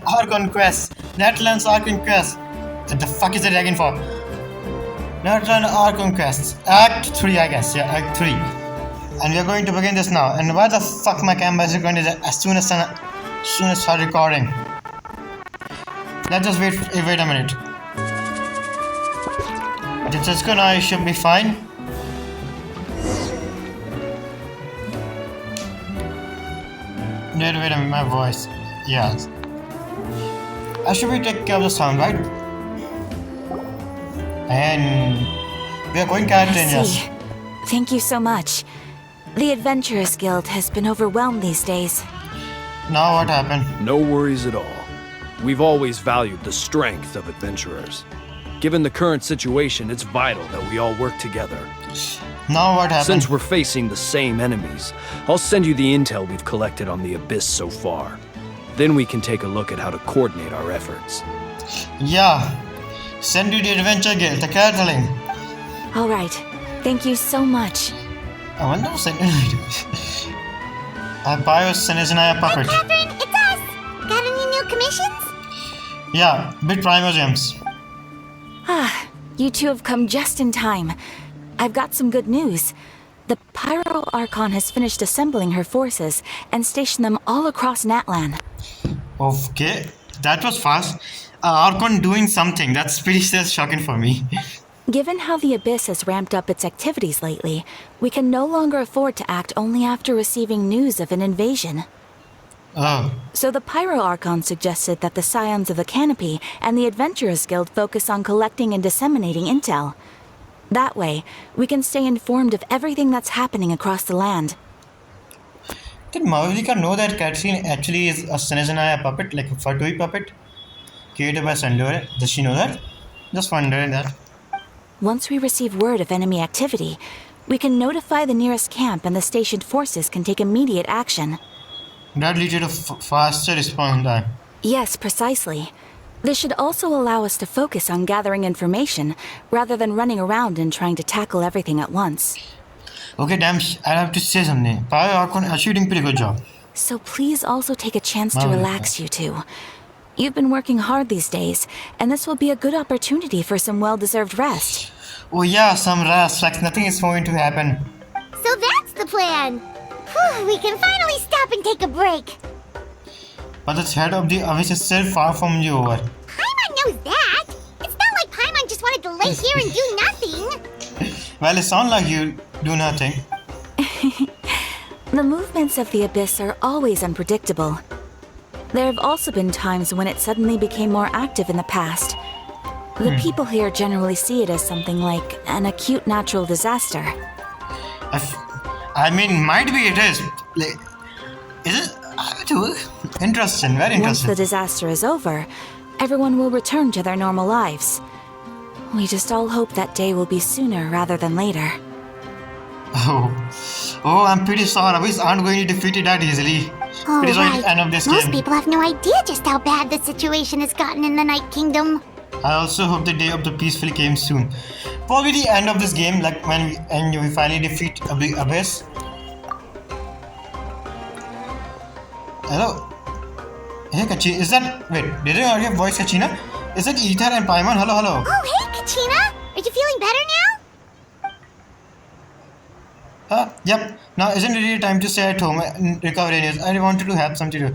Archon quest. Natlan's Archon quest. What the fuck is the dragon for? Natlan Archon quests. Act 3, I guess. Yeah, Act 3. And we are going to begin this now. And why the fuck my camera is going to as soon as start recording? Let's just wait a minute. It's good now, it should be fine. Wait a minute, my voice. Yes. I should be taking care of the sound, right? And we are going character in, yes. Thank you so much. The Adventurers Guild has been overwhelmed these days. Now what happened? No worries at all. We've always valued the strength of adventurers. Given the current situation, it's vital that we all work together. Now what happened? Since we're facing the same enemies, I'll send you the intel we've collected on the Abyss so far. Then we can take a look at how to coordinate our efforts. Yeah. Send you the Adventure Guild, the character link. Alright. Thank you so much. I wonder who sent it. Bios and a puppet. Hey, Catherine, it's us! Got any new commissions? Yeah, bit Primo Gems. Ah, you two have come just in time. I've got some good news. The Pyro Archon has finished assembling her forces and stationed them all across Natlan. Okay, that was fast. Archon doing something. That's pretty shocking for me. Given how the Abyss has ramped up its activities lately, we can no longer afford to act only after receiving news of an invasion. Oh. So the Pyro Archon suggested that the Scions of the Canopy and the Adventurers Guild focus on collecting and disseminating intel. That way, we can stay informed of everything that's happening across the land. Did Maulika know that Katrine actually is a Senezanaya puppet, like a Fatui puppet? Created by Sandore? Does she know that? Just wondering that. Once we receive word of enemy activity, we can notify the nearest camp and the stationed forces can take immediate action. That leads to a faster response time. Yes, precisely. This should also allow us to focus on gathering information, rather than running around and trying to tackle everything at once. Okay, damn, I have to say something. Pyro Archon actually doing a pretty good job. So please also take a chance to relax, you two. You've been working hard these days, and this will be a good opportunity for some well-deserved rest. Oh yeah, some rest, like nothing is going to happen. So that's the plan! Whew, we can finally stop and take a break! But the head of the abyss is still far from you over. Paimon knows that! It's not like Paimon just wanted to lay here and do nothing! Well, it sounds like you do nothing. The movements of the Abyss are always unpredictable. There have also been times when it suddenly became more active in the past. The people here generally see it as something like an acute natural disaster. I mean, might be it is. Like, is it? Interesting, very interesting. Once the disaster is over, everyone will return to their normal lives. We just all hope that day will be sooner rather than later. Oh, I'm pretty sorry. We aren't going to defeat it that easily. Pretty sorry at the end of this Most game. people have no idea just how bad the situation has gotten in the Night Kingdom. I also hope the day of the peaceful came soon. Probably the end of this game, like when we finally defeat Abyss. Hello? Hey, Kachina, is that... Wait, did I already have voice Kachina? Is it Ether and Paimon? Hello, hello. Oh, hey, Kachina! Are you feeling better now? Yep. Now isn't it really time to stay at home and recover anyways? I wanted to have something to do.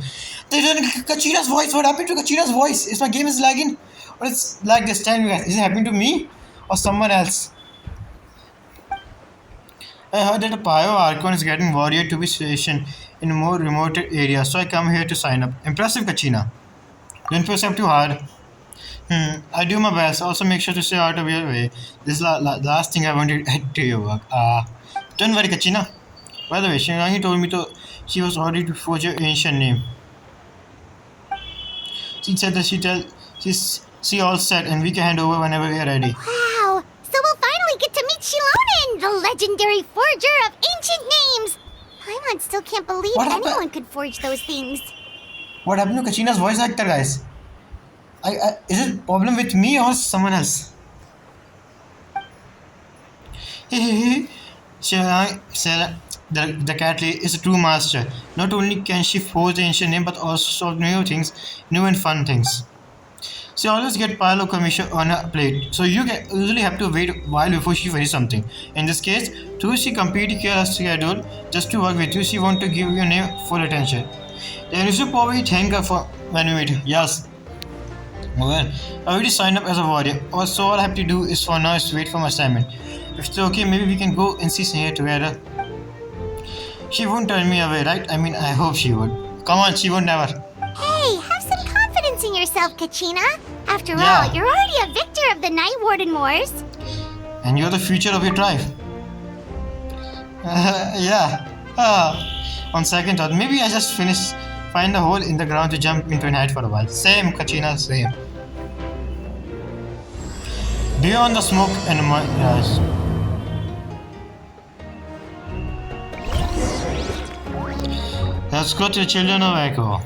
Kachina's voice, what happened to Kachina's voice? Is my game is lagging? Or it's like this? Tell me guys, is it happening to me? Or someone else? I heard that a Pyro Archon is getting warrior to be stationed in a more remote area, so I come here to sign up. Impressive, Kachina. Don't push up too hard. I do my best. Also make sure to stay out of your way. This is the last thing I wanted to add to your work. Don't worry, Kachina. By the way, Shinrangi told me she was ready to forge your ancient name. She said that she all set and we can hand over whenever we are ready. Wow! So we'll finally get to meet Shilonen, the legendary forger of ancient names! Paimon still can't believe anyone could forge those things. What happened to Kachina's voice actor, guys? Is it a problem with me or someone else? the cat lady, is a true master. Not only can she forge the ancient name, but also solve new things, new and fun things. She always get pile of commission on her plate, so usually have to wait a while before she finishes something. In this case, though she completely clear her schedule just to work with you, she want to give your name full attention. Then you should probably thank her for when we meet. Yes. Well, I already signed up as a warrior. Also, all I have to do is for now is wait for my assignment. If it's okay, maybe we can go and see Sneha together. She won't turn me away, right? I mean, I hope she would. Come on, she would never. Hey, have some confidence in yourself, Kachina. After Yeah. all, you're already a victor of the Night Warden Wars. And you're the future of your tribe. Yeah. On second thought, maybe I just find a hole in the ground to jump into and hide for a while. Same, Kachina, same. Beyond the smoke and mirage. Let's go to the Children of Echo.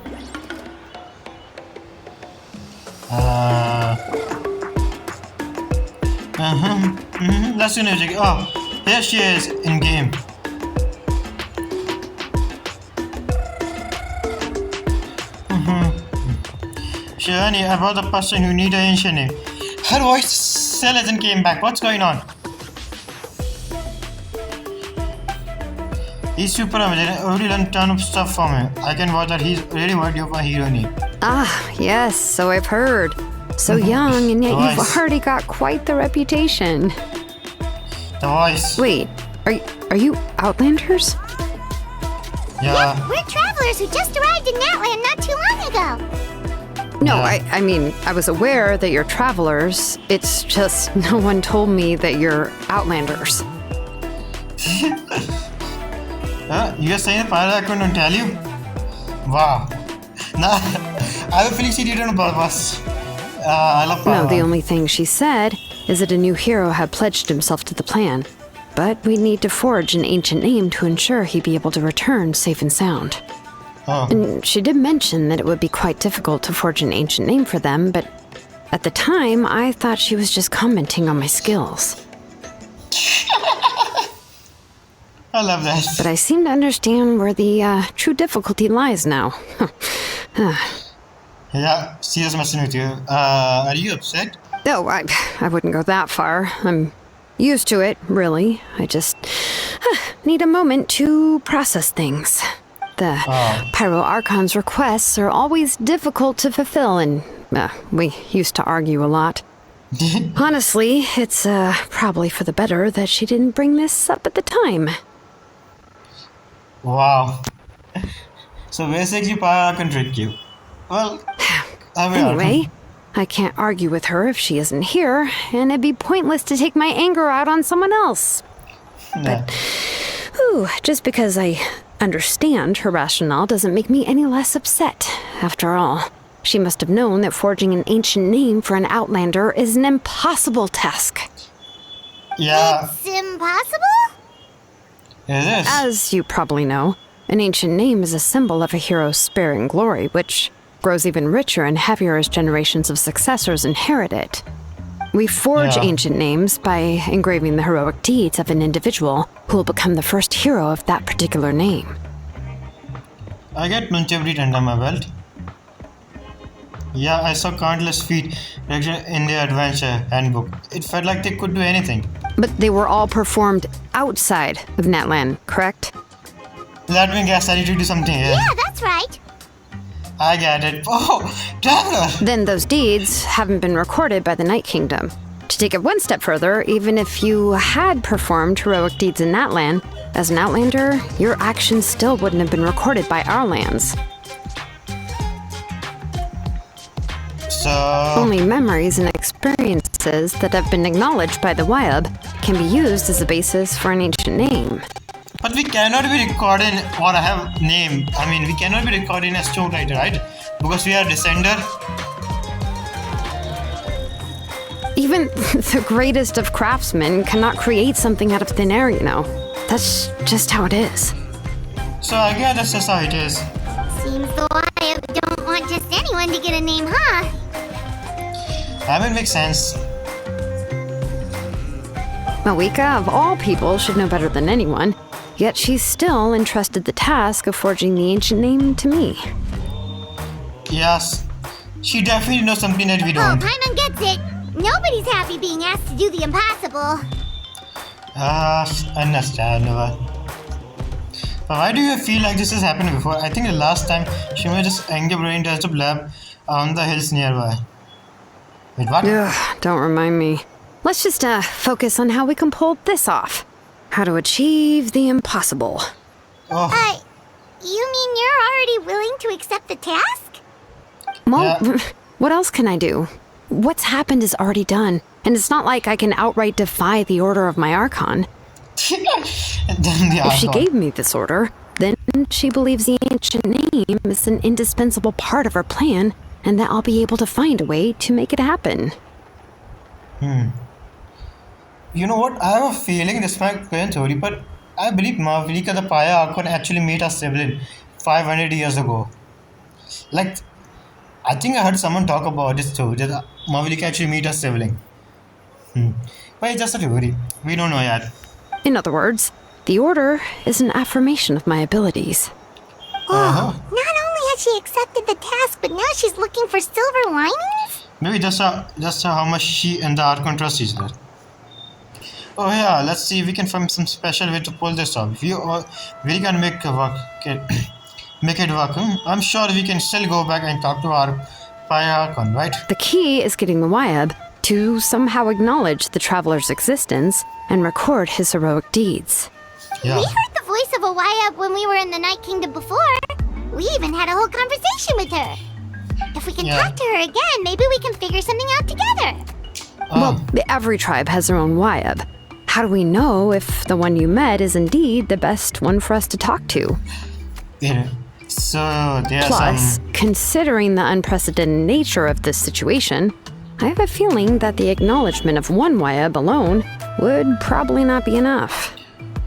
Let's do music. Oh, here she is in game. Shani, about the person who need an ancient name. Her voice still hasn't came back. What's going on? He's super amazing. I already learned a ton of stuff from him. I can watch that he's really worthy of a hero name. Ah, yes, so I've heard. So young, and yet you've Voice. already got quite the reputation. The voice. Wait, are you Outlanders? Yeah. We're travelers who just arrived in Natlan not too long ago. No, Yeah. I mean, I was aware that you're travelers. It's just no one told me that you're Outlanders. You are saying the pirate I couldn't tell you? Wow. Nah, I have a feeling she did it on purpose. I love No, pirate. the only thing she said is that a new hero had pledged himself to the plan. But we'd need to forge an ancient name to ensure he'd be able to return safe and sound. Oh. And she did mention that it would be quite difficult to forge an ancient name for them, but at the time, I thought she was just commenting on my skills. I love that. But I seem to understand where the true difficulty lies now. Yeah, she is messing with you. Are you upset? No, I wouldn't go that far. I'm used to it, really. I just need a moment to process things. The Pyro Archon's requests are always difficult to fulfill, and we used to argue a lot. Honestly, it's probably for the better that she didn't bring this up at the time. Wow. So basically, pirate can trick you. Well, I will. Anyway, I can't argue with her if she isn't here, and it'd be pointless to take my anger out on someone else. Yeah. Ooh, just because I understand her rationale doesn't make me any less upset. After all, she must have known that forging an ancient name for an Outlander is an impossible task. Yeah, It's impossible? it is. As you probably know, an ancient name is a symbol of a hero's spirit and glory, which grows even richer and heavier as generations of successors inherit it. We forge Yeah. ancient names by engraving the heroic deeds of an individual who will become the first hero of that particular name. I get longevity under my belt. Yeah, I saw countless feat in the adventure handbook. It felt like they could do anything. But they were all performed outside of Natlan, correct? Let me guess, I need to do something here. Yeah, that's right. I get it. Oh, Traveler! Then those deeds haven't been recorded by the Night Kingdom. To take it one step further, even if you had performed heroic deeds in Natlan, as an Outlander, your actions still wouldn't have been recorded by our lands. So, Only memories and experiences that have been acknowledged by the Wyab can be used as a basis for an ancient name. but we cannot be recording what I have name. I mean, we cannot be recording as stone writer, right? Because we are descender. Even the greatest of craftsmen cannot create something out of thin air, you know. That's just how it is. So I guess that's just how it is. Seems the Wyab don't want just anyone to get a name, huh? I mean, makes sense. Malika, of all people, should know better than anyone. Yet she's still entrusted the task of forging the ancient name to me. Yes, she definitely knows something that we Oh, don't. Paimon gets it. Nobody's happy being asked to do the impossible. Understandable. But why do you feel like this has happened before? I think the last time she made this anger brain test of lab on the hills nearby. Wait, what? Ugh, don't remind me. Let's just focus on how we can pull this off. How to achieve the impossible. Oh, You mean you're already willing to accept the task? Well, Yeah. what else can I do? What's happened is already done, and it's not like I can outright defy the order of my Archon. and then the If she Archon. gave me this order, then she believes the ancient name is an indispensable part of her plan, and that I'll be able to find a way to make it happen. You know what? I have a feeling this might be a theory, but I believe Mavrika the Paya Archon actually met a sibling 500 years ago. Like, I think I heard someone talk about this too, that Mavrika actually met a sibling. But it's just a theory. We don't know yet. In other words, the order is an affirmation of my abilities. Uh-huh. Not only has she accepted the task, but now she's looking for silver linings? Maybe just how much she and the Archon trust each other. Oh yeah, let's see if we can find some special way to pull this off. We can make it work. Make it work. I'm sure we can still go back and talk to our Paya Archon, right? The key is getting the Wyab to somehow acknowledge the traveler's existence and record his heroic deeds. Yeah. We heard the voice of a Wyab when we were in the Night Kingdom before. We even had a whole conversation with her. If we can Yeah. talk to her again, maybe we can figure something out together. Well, every tribe has their own Wyab. How do we know if the one you met is indeed the best one for us to talk to? Yeah. So there's Plus, considering the unprecedented nature of this situation, I have a feeling that the acknowledgement of one Wyab alone would probably not be enough.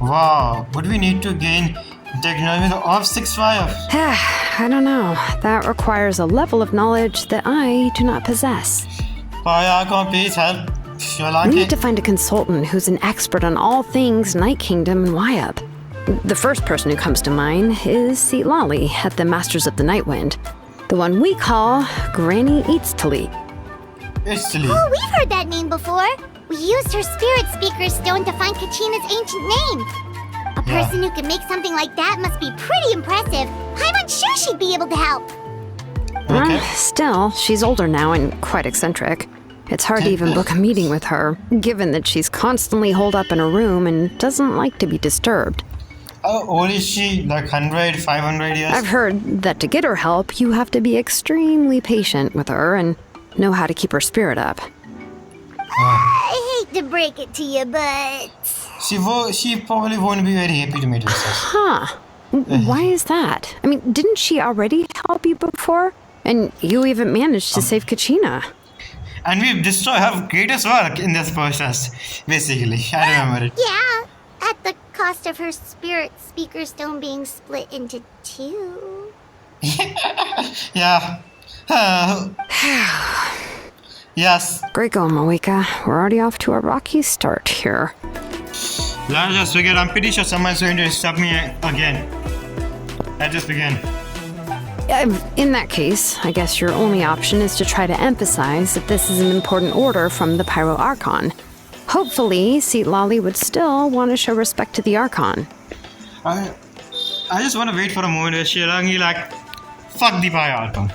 Wow, would we need to gain the acknowledgement of 6-5? I don't know. That requires a level of knowledge that I do not possess. Paya Archon, please help. We need to find a consultant who's an expert on all things Night Kingdom and Wyab. The first person who comes to mind is Lali at the Masters of the Nightwind, the one we call Granny Eatstali. Italy. Oh, we've heard that name before. We used her spirit speaker stone to find Kachina's ancient name. A person who can make something like that must be pretty impressive. I'm sure she'd be able to help. Okay. Still, she's older now and quite eccentric. It's hard to even book a meeting with her, given that she's constantly holed up in a room and doesn't like to be disturbed. How old is she? Like 100, 500 years? I've heard that to get her help, you have to be extremely patient with her and know how to keep her spirit up. I hate to break it to you, but... She probably won't be very happy to meet us. Huh. Why is that? I mean, didn't she already help you before? And you even managed to save Kachina. And we destroy her greatest work in this process, basically. I remember it. Yeah, at the cost of her spirit speaker stone being split into two. Yeah. Yes. Great going, Moeka. We're already off to a rocky start here. Let's just begin. I'm pretty sure someone's going to stop me again. Let's just begin. In that case, I guess your only option is to try to emphasize that this is an important order from the Pyro Archon. Hopefully, Lali would still want to show respect to the Archon. I just want to wait for a moment where she'll be like, fuck the Paya Archon.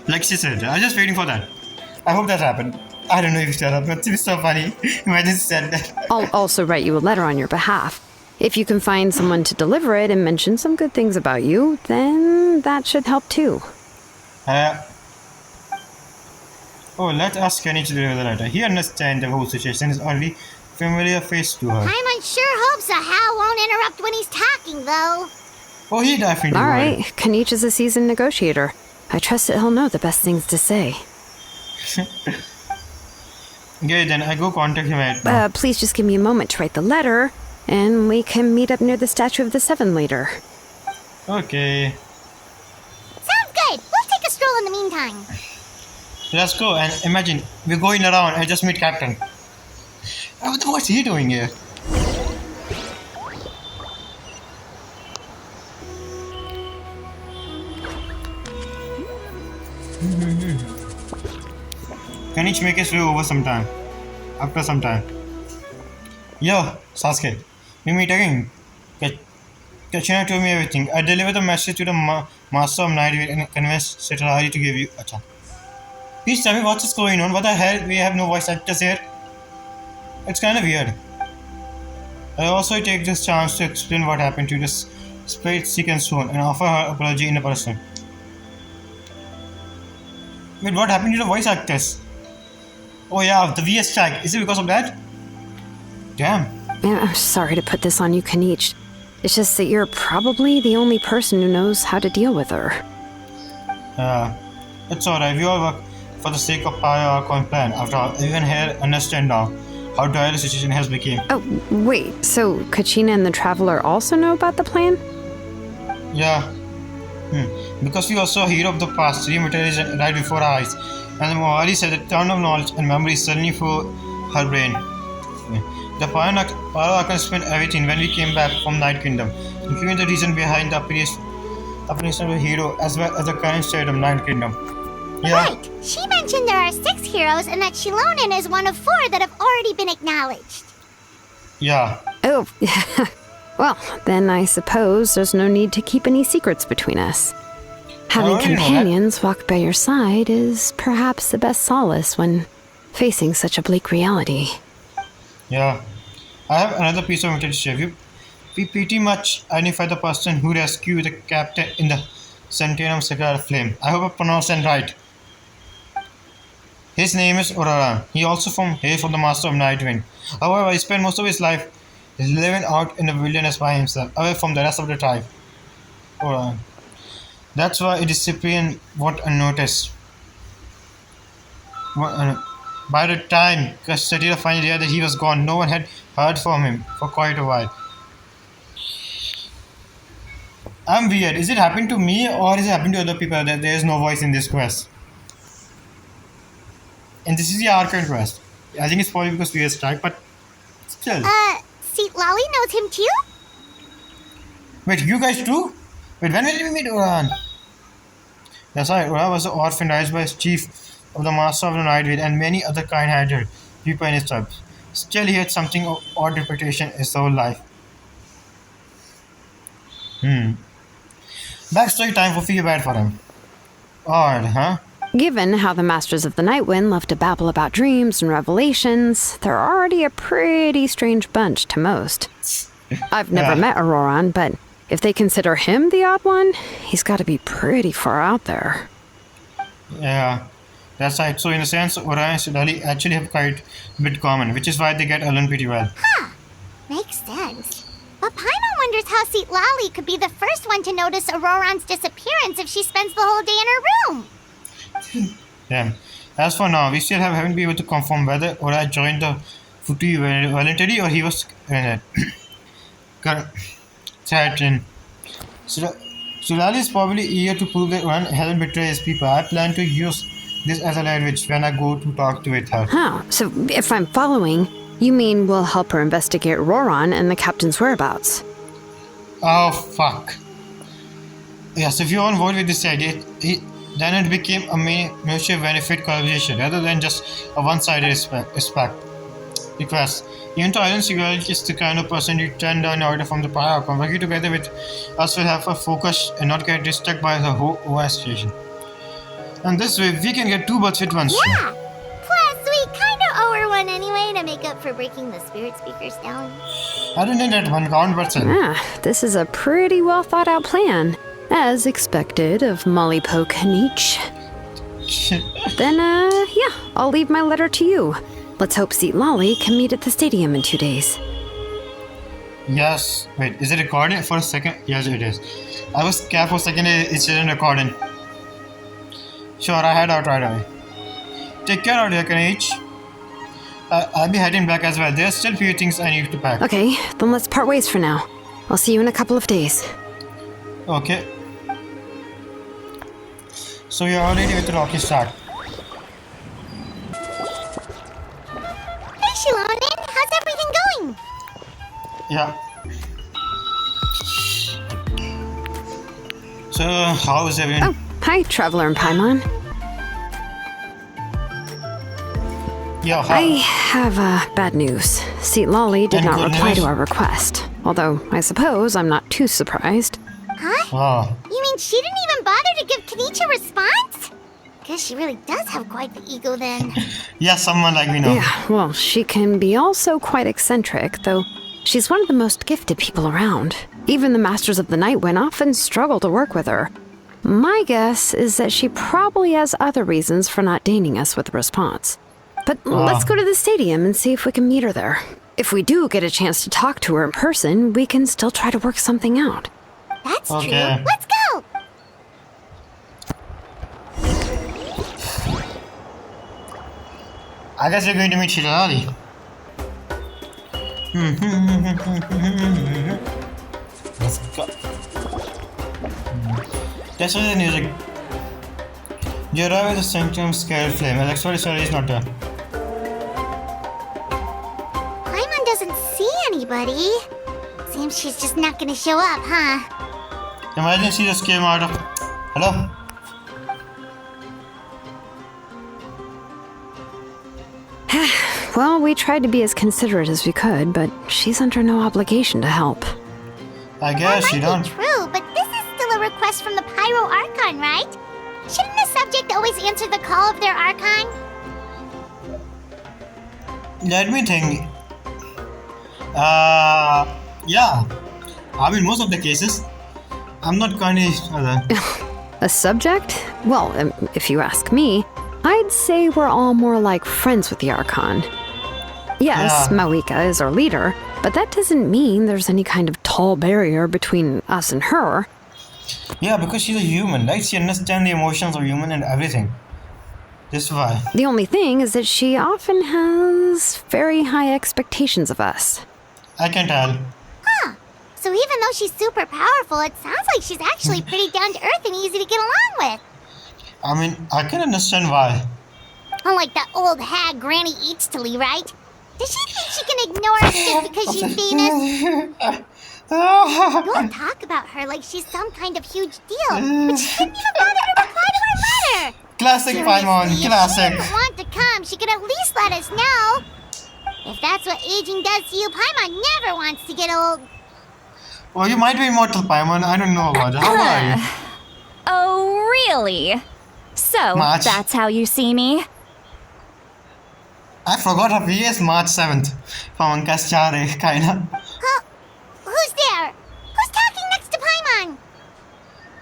Like she said, I'm just waiting for that. I hope that happened. I don't know if that happened. It's so funny. Imagine she said that. I'll also write you a letter on your behalf. If you can find someone to deliver it and mention some good things about you, then that should help too. Let's ask Kenny to deliver the letter. He understands the whole situation is only familiar face to her. I'm sure hopes a Hal won't interrupt when he's talking, though. Oh, he definitely All would. right, Kanich is a seasoned negotiator. I trust that he'll know the best things to say. Okay, then I go contact him right now. Please just give me a moment to write the letter, and we can meet up near the Statue of the Seven later. Okay. Sounds good. We'll take a stroll in the meantime. Let's go and imagine we're going around. I just meet Captain. What's he doing here? Can each make his way over sometime? After some time. Yo, Sasuke. We meet again. Kachina told me everything. I delivered the message to the Master of Nightwing and convinced Setarari to give you a chance. Please tell me what's going on. What the hell? We have no voice actors here. It's kind of weird. I also take this chance to explain what happened to this Spirit Seeking Stone and offer her apology in a person. Wait, what happened to the voice actors? Oh yeah, the VS strike. Is it because of that? Damn. Yeah, I'm sorry to put this on you, Kanich. It's just that you're probably the only person who knows how to deal with her. It's alright. We all work for the sake of our Archon plan. After all, even here understand now how dire the situation has become. Oh, wait, so Kachina and the Traveler also know about the plan? Yeah. Because we also hero of the past, rematerialized right before our eyes. And Mohali said a ton of knowledge and memory suddenly for her brain. The Power Archon spent everything when we came back from Night Kingdom, including the reason behind the apparition of the hero as well as the current state of Night Kingdom. Yeah. Right! She mentioned there are 6 heroes and that Shilonen is one of 4 that have already been acknowledged. Yeah. Oh, well, then I suppose there's no need to keep any secrets between us. Having companions walk by your side is perhaps the best solace when facing such a bleak reality. Yeah. I have another piece of information to share with you. We pretty much identify the person who rescued the captain in the Centennium Cigar Flame. I hope I pronounced that right. His name is Aurora. He also hails from the Master of Nightwing. However, he spent most of his life living out in the wilderness by himself, away from the rest of the tribe. Aurora. That's why it is disappearing what unnoticed. By the time Satira finally realized that he was gone, no one had heard from him for quite a while. I'm weird. Is it happening to me or is it happening to other people that there is no voice in this quest? And this is the Archon quest. I think it's probably because we are strike, but still. Seat Lolly knows him too? Wait, you guys too? Wait, when will we meet Oran? That's right, Oran was an orphan raised by his chief of the Master of the Nightwing and many other kind-hearted people in his tribe. Still, he had something of odd reputation his whole life. Backstory time for feel bad for him. Odd, huh? Given how the Masters of the Nightwind love to babble about dreams and revelations, they're already a pretty strange bunch to most. I've never met Auroran, but if they consider him the odd one, he's got to be pretty far out there. Yeah, that's right. So in a sense, Auroran and Sudali actually have quite a bit common, which is why they get along pretty well. Huh. Makes sense. But Paimon wonders how Seat Lolly could be the first one to notice Auroran's disappearance if she spends the whole day in her room. Damn. As for now, we still haven't been able to confirm whether Ora joined the Futu voluntarily or he was threatened. Sulali is probably eager to prove that Oran hasn't betrayed his people. I plan to use this as a leverage when I go to talk to her. Huh, so if I'm following, you mean we'll help her investigate Roran and the captain's whereabouts? Oh, fuck. Yes, if you're on board with this idea, then it became a mutual benefit collaboration rather than just a one-sided request. Even though Iron Security is the kind of person you turn down order from the power outcome, working together with us will have a focus and not get distracted by the whole OS situation. And this way, we can get 2 birds with one stone. Yeah! Plus, we kinda owe her one anyway to make up for breaking the spirit speakers down. I don't think that one count, but This is a pretty well thought out plan. As expected of Molly Poke Nietzsche. Then, yeah, I'll leave my letter to you. Let's hope Seat Lolly can meet at the stadium in 2 days. Yes. Wait, is it recording for a second? Yes, it is. I was scared for a second it isn't recording. Sure, I head out right away. Take care out here, Kanich. I'll be heading back as well. There's still a few things I need to pack. Okay, then let's part ways for now. I'll see you in a couple of days. Okay. So you're already with the rocky start. Hey, Shilonen, how's everything going? Yeah. So, how is everyone? Oh, hi, Traveler and Paimon. Yo, I have bad news. Seat Lolly did And not good reply news? to our request. Although, I suppose I'm not too surprised. Huh? Oh. You mean she didn't even bother to give Kenichi a response? Guess she really does have quite the ego then. Yeah, someone like me know. Yeah, well, she can be also quite eccentric, though she's one of the most gifted people around. Even the Masters of the Night Wind often struggle to work with her. My guess is that she probably has other reasons for not deigning us with a response. But let's go to the stadium and see if we can meet her there. If we do get a chance to talk to her in person, we can still try to work something out. That's Okay. true. Let's go! I guess we're going to meet Shirali. Let's go. That's what the music. You arrive at the sanctum scale flame. Alex, sorry, it's not there. Paimon doesn't see anybody. Seems she's just not gonna show up, huh? Emergency just came out of. Hello? Well, we tried to be as considerate as we could, but she's under no obligation to help. I guess you That don't. might be true, but this is still a request from the Pyro Archon, right? Shouldn't the subject always answer the call of their Archon? Let me think. Yeah. I mean, most of the cases, I'm not kind of. A subject? Well, if you ask me, I'd say we're all more like friends with the Archon. Yes, Yeah. Mawika is our leader, but that doesn't mean there's any kind of tall barrier between us and her. Yeah, because she's a human, right? She understands the emotions of human and everything. That's why. The only thing is that she often has very high expectations of us. I can tell. Huh. So even though she's super powerful, it sounds like she's actually pretty down to earth and easy to get along with. I mean, I can understand why. Unlike that old hag Granny Eatstily, right? Does she think she can ignore us just because she's famous? Don't talk about her like she's some kind of huge deal. But she didn't even bother to reply to our letter. Classic Paimon, Seriously, classic. If she didn't want to come, she could at least let us know. If that's what aging does to you, Paimon never wants to get old. Well, you might be immortal, Paimon. I don't know about it. How old are you? Oh, really? So, March. that's how you see me? I forgot her PS March 7th. Paimon Kaschare, kinda. Huh? Who's there? Who's talking next to Paimon?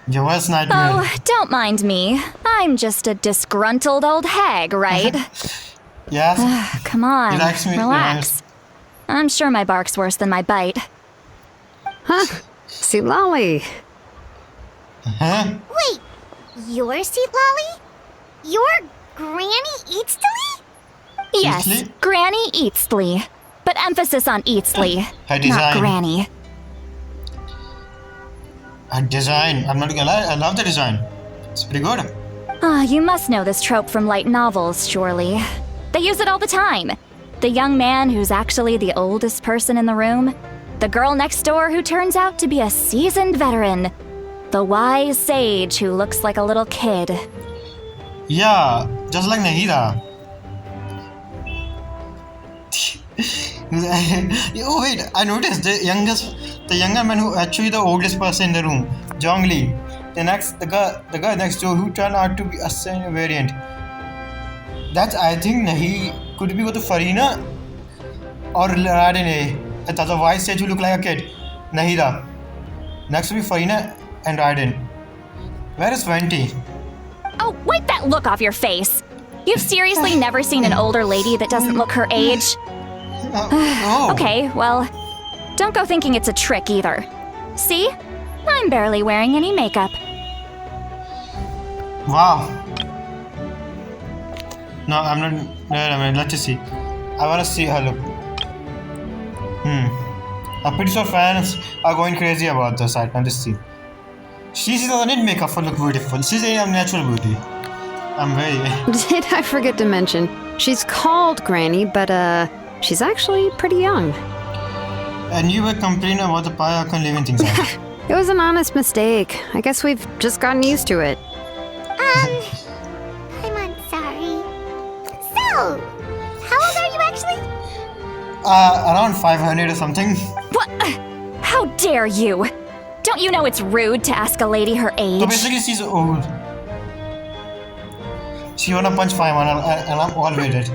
Your worst nightmare. Oh, don't mind me. I'm just a disgruntled old hag, right? Yes? Come on, Relax me, relax. I'm sure my bark's worse than my bite. Huh? See, Lolly. Huh? Wait, you're Seat Lolly? You're Granny Eatstily? Yes, Eatsley? Granny Eatsley. But emphasis on Eatsley, Her not design. Granny. Her design. I'm not gonna lie. I love the design. It's pretty good. Ah, you must know this trope from light novels, surely. They use it all the time. The young man who's actually the oldest person in the room. The girl next door who turns out to be a seasoned veteran. The wise sage who looks like a little kid. Yeah, just like Nahida. Oh wait, I noticed the younger man who actually the oldest person in the room, Zhongli. The guy next door who turned out to be a same variant. That's I think he could be with Farina or Raiden. And the wise sage who look like a kid, Nahida. Next will be Farina and Raiden. Where is Venti? Oh, wipe that look off your face! You've seriously never seen an older lady that doesn't look her age? Oh. Okay, well, don't go thinking it's a trick either. See? I'm barely wearing any makeup. Wow. No, I'm not. Wait a minute, let's just see. I wanna see her look. I'm pretty sure fans are going crazy about this right now. Just see. She doesn't need makeup for look beautiful. She's a natural beauty. I'm very. Did I forget to mention? She's called Granny, but she's actually pretty young. And you were complaining about the Pyakon living things out. It was an honest mistake. I guess we've just gotten used to it. I'm sorry. So, how Around 500 or something. What? How dare you? Don't you know it's rude to ask a lady her So age? basically, she's old. She wanna punch 500 and I'm all weighted.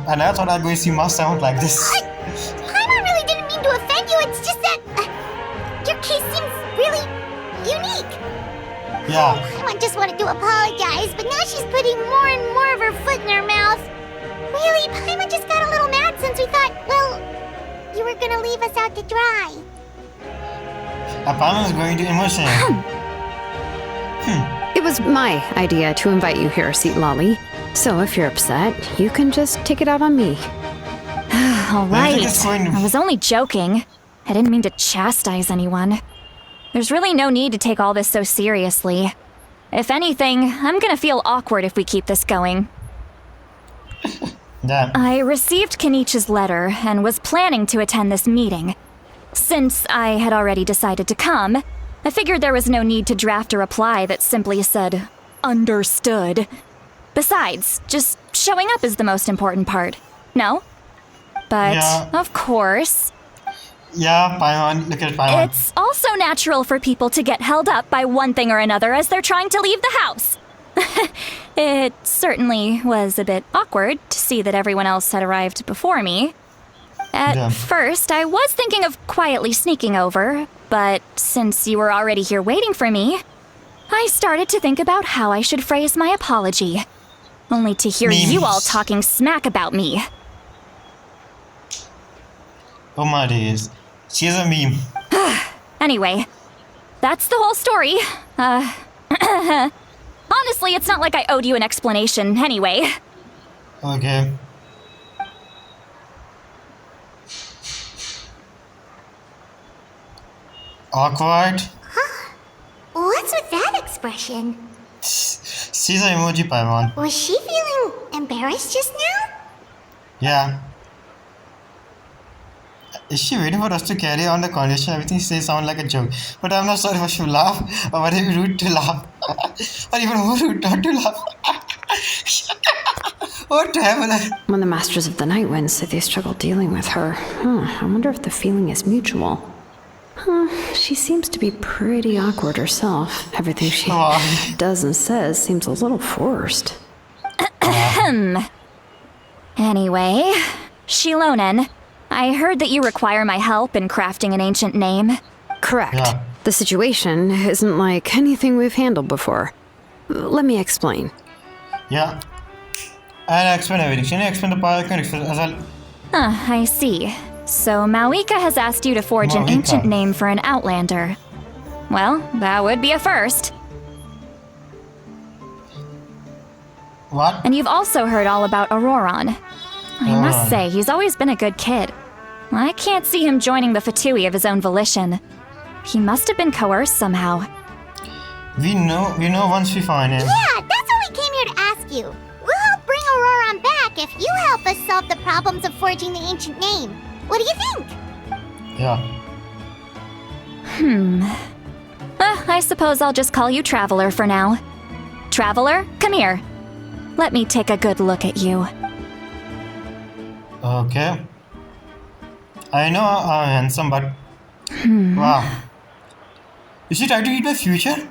And I thought I'd go see must sound like this. Paimon really didn't mean to offend you. It's just that your case seems really unique. Yeah. Paimon just wanted to apologize, but now she's putting more and more of her foot in her mouth. Really, Paimon just got a little mad since we thought, well, you were gonna leave us out to dry. Paimon is going to emotion. It was my idea to invite you here, Seat Lolly. So if you're upset, you can just take it out on me. All right. it's going to- I was only joking. I didn't mean to chastise anyone. There's really no need to take all this so seriously. If anything, I'm gonna feel awkward if we keep this going. Damn. I received Kenichi's letter and was planning to attend this meeting. Since I had already decided to come, I figured there was no need to draft a reply that simply said, understood. Besides, just showing up is the most important part. No? But, Yeah. of course, Yeah, Paimon. Look at Paimon. it's also natural for people to get held up by one thing or another as they're trying to leave the house. It certainly was a bit awkward to see that everyone else had arrived before me. At Yeah. first, I was thinking of quietly sneaking over, but since you were already here waiting for me, I started to think about how I should phrase my apology. Only to hear you all Memes. talking smack about me. Oh my days. She's a meme. Anyway, that's the whole story. Honestly, it's not like I owed you an explanation anyway. Okay. Awkward. What's with that expression? She's an emoji, Paimon. Was she feeling embarrassed just now? Yeah. Is she waiting for us to carry on the conversation? Everything says sound like a joke. But I'm not sorry if I should laugh or very rude to laugh. Or even more rude not to laugh. What the hell? When the Masters of the Night Wind say they struggle dealing with her, I wonder if the feeling is mutual. She seems to be pretty awkward herself. Everything she Oh. does and says seems a little forced. Anyway, Shilonen, I heard that you require my help in crafting an ancient name. Correct. Yeah. The situation isn't like anything we've handled before. Let me explain. Yeah. I'll explain everything. Can you explain the power connection as well? I see. So Mawika has asked you to forge an Mawika. ancient name for an Outlander. Well, that would be a first. What? And you've also heard all about Auroron. I must Auroron. say, he's always been a good kid. I can't see him joining the Fatui of his own volition. He must have been coerced somehow. We know once we find him. Yeah, that's what we came here to ask you. We'll help bring Auroron back if you help us solve the problems of forging the ancient name. What do you think? Yeah. I suppose I'll just call you Traveler for now. Traveler, come here. Let me take a good look at you. Okay. I know I'm handsome, but wow. Is she trying to eat my future?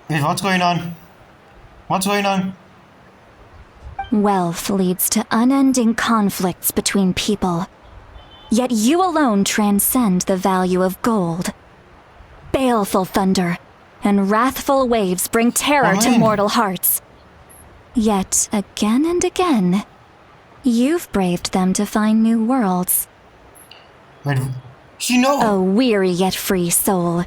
Wait, what's going on? What's going on? Wealth leads to unending conflicts between people. Yet you alone transcend the value of gold. Baleful thunder and wrathful waves bring terror to Amen. mortal hearts. Yet again and again, you've braved them to find new worlds. Wait, she know. A weary yet free soul.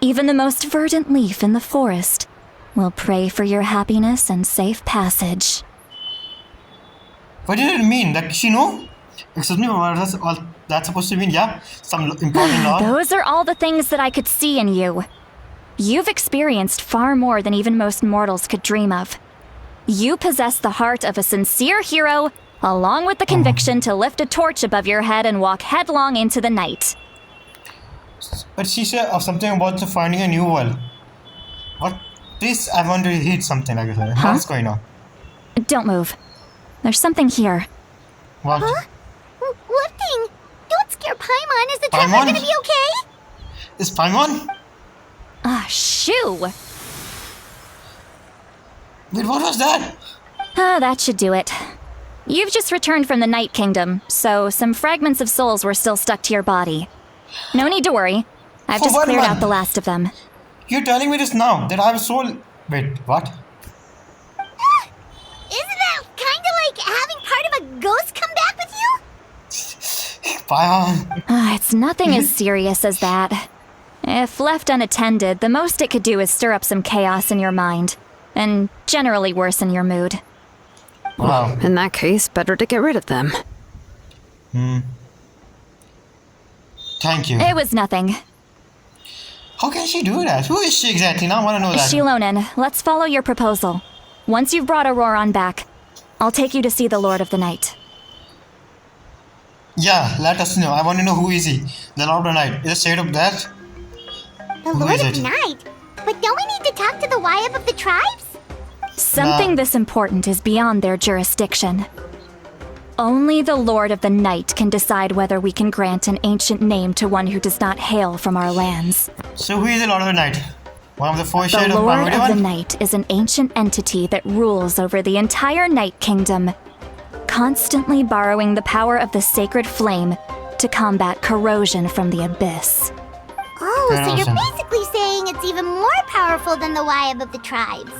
Even the most verdant leaf in the forest will pray for your happiness and safe passage. What did it mean? That she know? Excuse me, what was all that supposed to mean? Yeah, some important law. Those are all the things that I could see in you. You've experienced far more than even most mortals could dream of. You possess the heart of a sincere hero, along with the conviction to lift a torch above your head and walk headlong into the night. But she said something about finding a new world. What? Please, I want to read something like that. What's going on? Don't move. There's something here. What? Huh? What thing? Don't scare Paimon. Is the traveler Paimon? gonna be okay? Is Paimon? Ah, shoo! Wait, what was that? Ah, that should do it. You've just returned from the Night Kingdom, so some fragments of souls were still stuck to your body. No need to worry. I've For just what cleared one? out the last of them. You're telling me this now that I have a soul. Wait, what? Isn't that kinda like having part of a ghost come back with you? Paimon. Ah, it's nothing as serious as that. If left unattended, the most it could do is stir up some chaos in your mind, and generally worsen your mood. Wow. In that case, better to get rid of them. Thank you. It was nothing. How can she do that? Who is she exactly? Now I want to know that. Shilonen, let's follow your proposal. Once you've brought Auroran back, I'll take you to see the Lord of the Night. Yeah, let us know. I want to know who is he. The Lord of the Night. Is it straight up that? The Who Lord is of it? the Night? But don't we need to talk to the Wyab of the tribes? Something this important is beyond their jurisdiction. Only the Lord of the Night can decide whether we can grant an ancient name to one who does not hail from our lands. So who is the Lord of the Night? One of the four The shades of Lord Primordial of the one? Night is an ancient entity that rules over the entire Night Kingdom, constantly borrowing the power of the sacred flame to combat corrosion from the abyss. Oh, so you're Awesome. basically saying it's even more powerful than the Wyab of the tribes.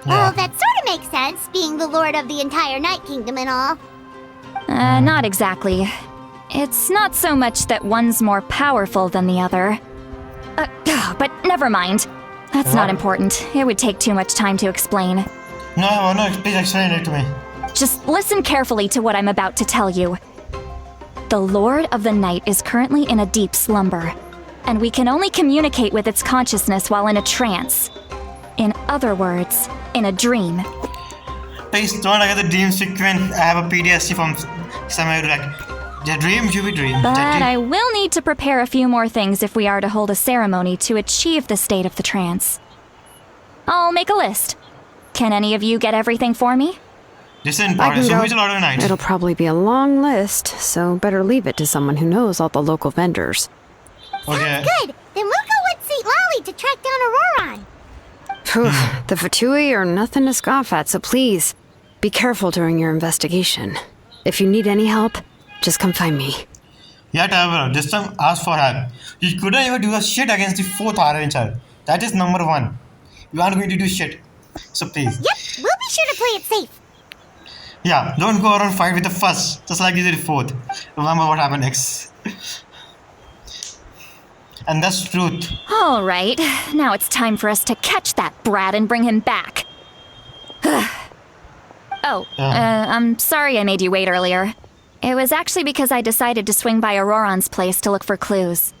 Yeah. Oh, that sort of makes sense, being the lord of the entire Night Kingdom and all. Not exactly. It's not so much that one's more powerful than the other. But never mind. That's not What? important. It would take too much time to explain. No, please explain it to me. Just listen carefully to what I'm about to tell you. The Lord of the Night is currently in a deep slumber, and we can only communicate with its consciousness while in a trance. In other words, in a dream. Please don't get the dream sequence. I have a PTSD from somewhere like the dream should be dream. But The dream- I will need to prepare a few more things if we are to hold a ceremony to achieve the state of the trance. I'll make a list. Can any of you get everything for me? This is I important. can So go. who is the Lord of the Night? It'll probably be a long list, so better leave it to someone who knows all the local vendors. Okay. Good, then we'll go with St. Lolly to track down Auroran. Phew, the Fatui are nothing to scoff at, so please, be careful during your investigation. If you need any help, just come find me. Yeah, Traveler, this time ask for help. You couldn't even do a shit against the fourth Archon. That is number one. You aren't going to do shit. So please. Yep, we'll be sure to play it safe. Yeah, don't go around fight with the first, just like you did fourth. Remember what happened next. And that's truth. All right, now it's time for us to catch that brat and bring him back. I'm sorry I made you wait earlier. It was actually because I decided to swing by Auroran's place to look for clues.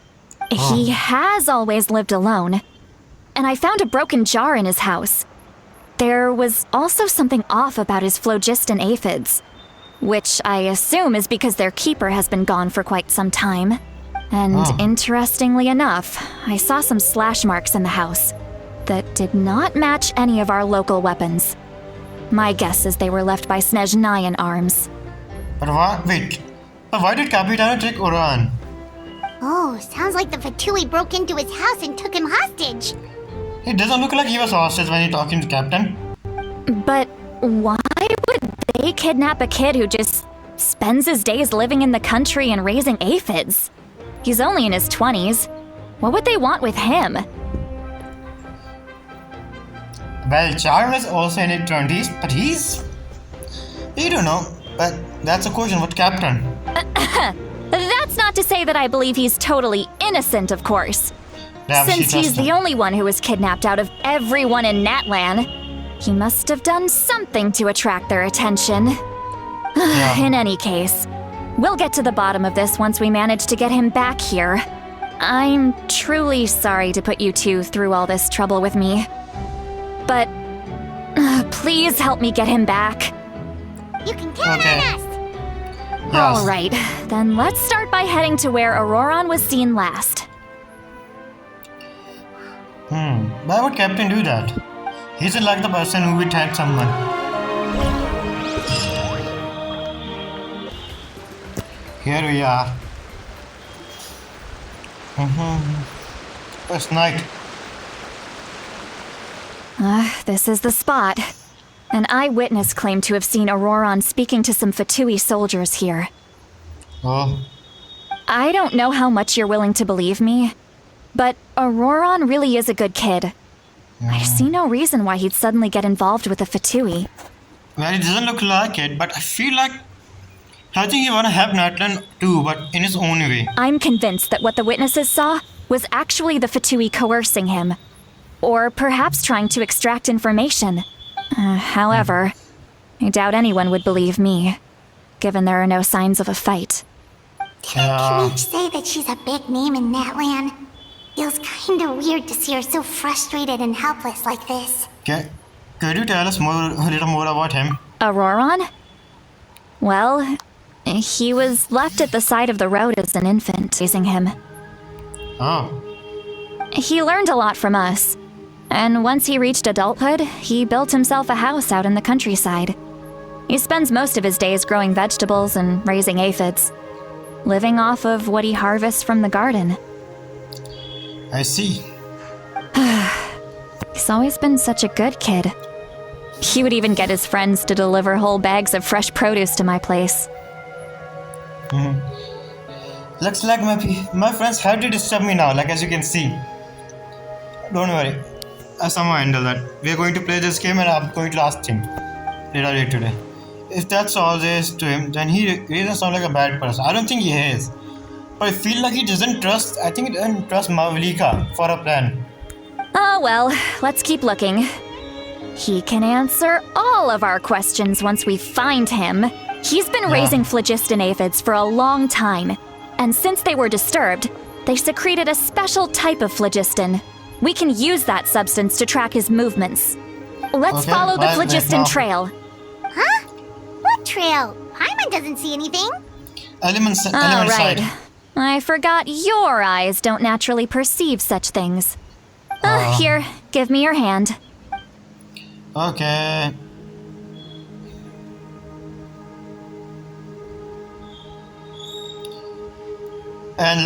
He has always lived alone, and I found a broken jar in his house. There was also something off about his phlogiston aphids, which I assume is because their keeper has been gone for quite some time. And interestingly enough, I saw some slash marks in the house that did not match any of our local weapons. My guess is they were left by Snezhnayan arms. But what? Wait. But why did Capitano take Oran? Oh, sounds like the Fatui broke into his house and took him hostage. It doesn't look like he was hostage when he talking to Captain. But why would they kidnap a kid who just spends his days living in the country and raising aphids? He's only in his 20s. What would they want with him? Well, Charm is also in his 20s, but he's... You don't know, but that's a question. What Captain? That's not to say that I believe he's totally innocent, of course. Damn, she Since he's trusts the him. only one who was kidnapped out of everyone in Natlan, he must have done something to attract their attention. In any case, we'll get to the bottom of this once we manage to get him back here. I'm truly sorry to put you two through all this trouble with me. But please help me get him back. You can count Okay. on us. Yes. All right, then let's start by heading to where Auroran was seen last. Why would Captain do that? He isn't like the person who would tag someone. Here we are. It's night. This is the spot. An eyewitness claimed to have seen Auroron speaking to some Fatui soldiers here. Oh. I don't know how much you're willing to believe me, but Auroron really is a good kid. I see no reason why he'd suddenly get involved with the Fatui. Well, it doesn't look like it, but I feel like I think he wanna help Natlan too, but in his own way. I'm convinced that what the witnesses saw was actually the Fatui coercing him. Or perhaps trying to extract information. However, I doubt anyone would believe me, given there are no signs of a fight. Didn't Kamiich say that she's a big name in Natlan? Feels kinda weird to see her so frustrated and helpless like this. Could you tell us a little more about him? Auroron? Well, he was left at the side of the road as an infant, raising him. Oh. He learned a lot from us. And once he reached adulthood, he built himself a house out in the countryside. He spends most of his days growing vegetables and raising aphids, living off of what he harvests from the garden. I see. He's always been such a good kid. He would even get his friends to deliver whole bags of fresh produce to my place. Looks like my friends had to disturb me now, like as you can see. Don't worry. I somehow handle that. We're going to play this game and I'm going to ask him later today. If that's all there is to him, then he doesn't sound like a bad person. I don't think he is. But I feel like he doesn't trust, I think he doesn't trust Mavlika for a plan. Oh well, let's keep looking. He can answer all of our questions once we find him. He's been raising phlogiston aphids for a long time. And since they were disturbed, they secreted a special type of phlogiston. We can use that substance to track his movements. Let's follow the phlogiston trail. Huh? What trail? Paimon doesn't see anything. Element right. side. I forgot your eyes don't naturally perceive such things. Here, give me your hand. Okay. And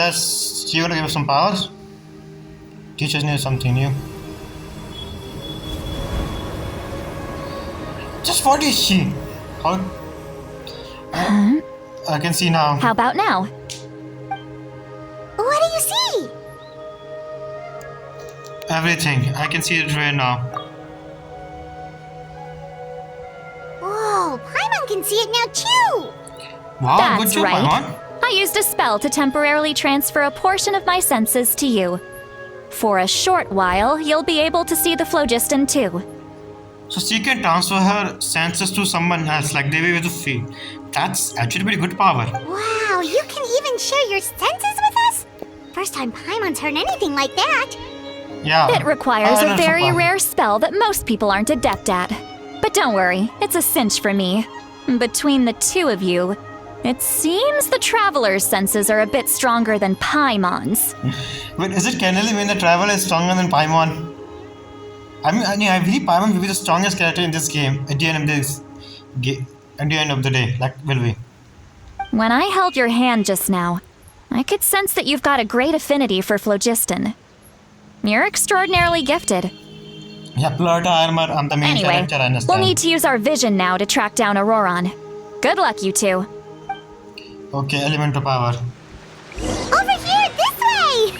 you wanna give us some powers? Teachers need something new. Just what is she? How? I can see now. How about now? What do you see? Everything. I can see it right now. Whoa, Paimon can see it now too! Wow, That's good job, right. Paimon. I used a spell to temporarily transfer a portion of my senses to you. For a short while, you'll be able to see the phlogiston too. So she can transfer her senses to someone else, like they were to feel. That's actually pretty good power. Wow, you can even share your senses with us? First time Paimon's heard anything like that. Yeah. It requires I a know very some power. rare spell that most people aren't adept at. But don't worry, it's a cinch for me. Between the two of you, it seems the Traveler's senses are a bit stronger than Paimon's. Wait, is it cannily mean the Traveler is stronger than Paimon? I believe Paimon will be the strongest character in this game at the end of this at the end of the day, like will we? When I held your hand just now, I could sense that you've got a great affinity for phlogiston. You're extraordinarily gifted. Yeah, plot armor, I'm the main Anyway, character, I understand. we'll need to use our vision now to track down Auroron. Good luck, you two. Okay, elemental power. Over here, this way!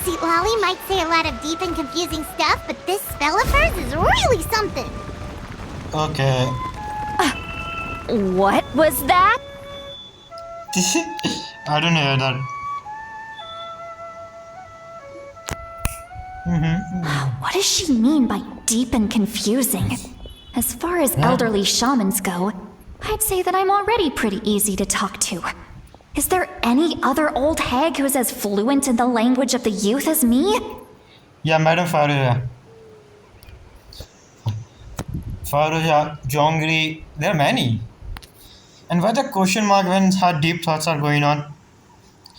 See, Lolly might say a lot of deep and confusing stuff, but this spell of hers is really something. Okay. What was that? I don't hear that. What does she mean by deep and confusing? As far as elderly shamans go, I'd say that I'm already pretty easy to talk to. Is there any other old hag who's as fluent in the language of the youth as me? Yeah, Madam Faruja. Faruja, Jongri, there are many. And why the question mark when her deep thoughts are going on?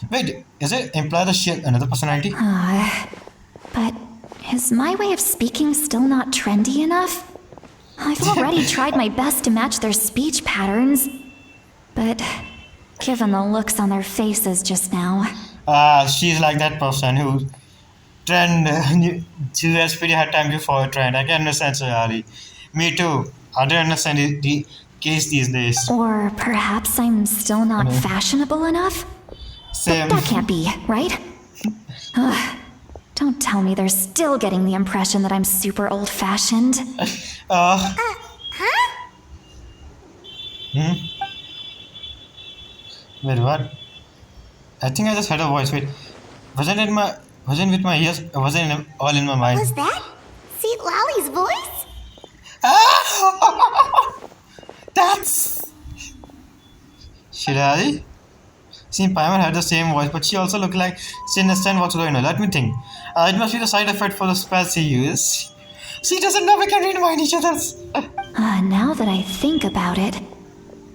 Wait, is it imply that she has another personality? But is my way of speaking still not trendy enough? I've already tried my best to match their speech patterns, but given the looks on their faces just now. She's like that person who trend. She has pretty hard time to follow trend. I can understand, Sayari. Me too. I don't understand the case these days. Or perhaps I'm still not fashionable enough? Same. That can't be, right? Ugh. Don't tell me they're still getting the impression that I'm super old-fashioned. Wait, what? I think I just heard a voice. Wait, wasn't with my ears? Wasn't all in my mind? Was that Seat Lolly's voice? That's Shirari. See, Paimon had the same voice, but she also looked like she understands what's going on. Let me think. It must be the side effect for the spells she uses. She doesn't know we can read mind each other's. Now that I think about it,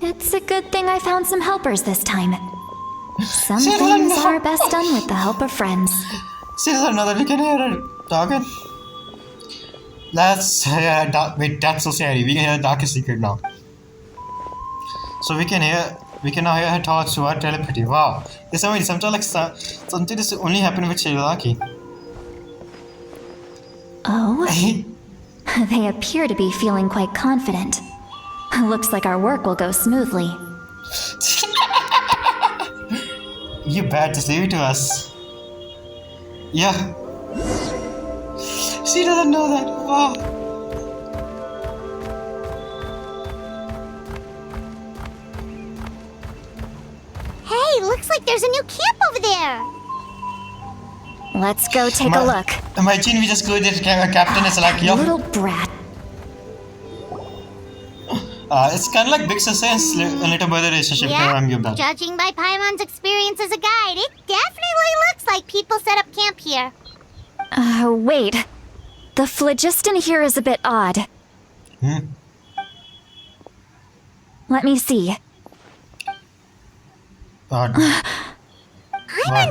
it's a good thing I found some helpers this time. Some She doesn't things know. are best done with the help of friends. She doesn't know that we can hear her talking. Let's hear her wait, that's so scary. We can hear her darkest secret now. So we can now hear her thoughts through our telepathy. Wow. It's amazing. Something this only happened with Shirilaki. Oh? They appear to be feeling quite confident. Looks like our work will go smoothly. You bet, just leave it to us. Yeah. She doesn't know that. Wow. Hey, looks like there's a new camp over there. Let's go take a look. Imagine we just go there, captain is like, yo. Little brat. It's kind of like big sister and little brother relationship. Yeah, Give that. judging by Paimon's experience as a guide, it definitely looks like people set up camp here. Wait. The phlogiston here is a bit odd. Let me see. Paimon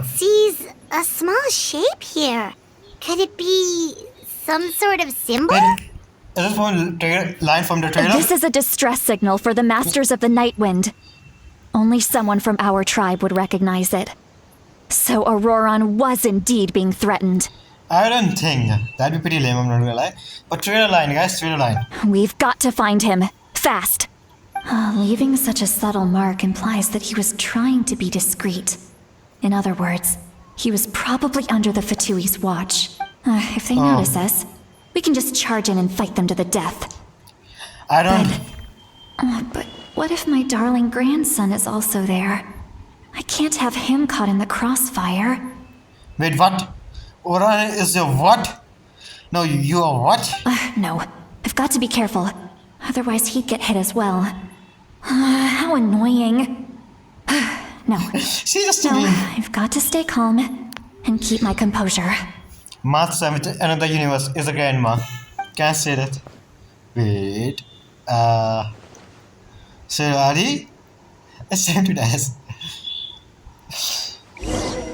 sees a small shape here. Could it be some sort of symbol? Is this one line from the trailer? This is a distress signal for the Masters of the Night Wind. Only someone from our tribe would recognize it. So Auroron was indeed being threatened. I don't think. That'd be pretty lame, I'm not gonna lie. But trailer line, guys, trailer line. We've got to find him. Fast. Leaving such a subtle mark implies that he was trying to be discreet. In other words, he was probably under the Fatui's watch. If they notice us, we can just charge in and fight them to the death. I don't... But what if my darling grandson is also there? I can't have him caught in the crossfire. Wait, what? Auroron is your what? No, you are what? No. I've got to be careful. Otherwise he'd get hit as well. How annoying. No. She just No, being... I've got to stay calm and keep my composure. Master with another universe is a grandma. Can't say that. Wait. Shirari? It's time to dance.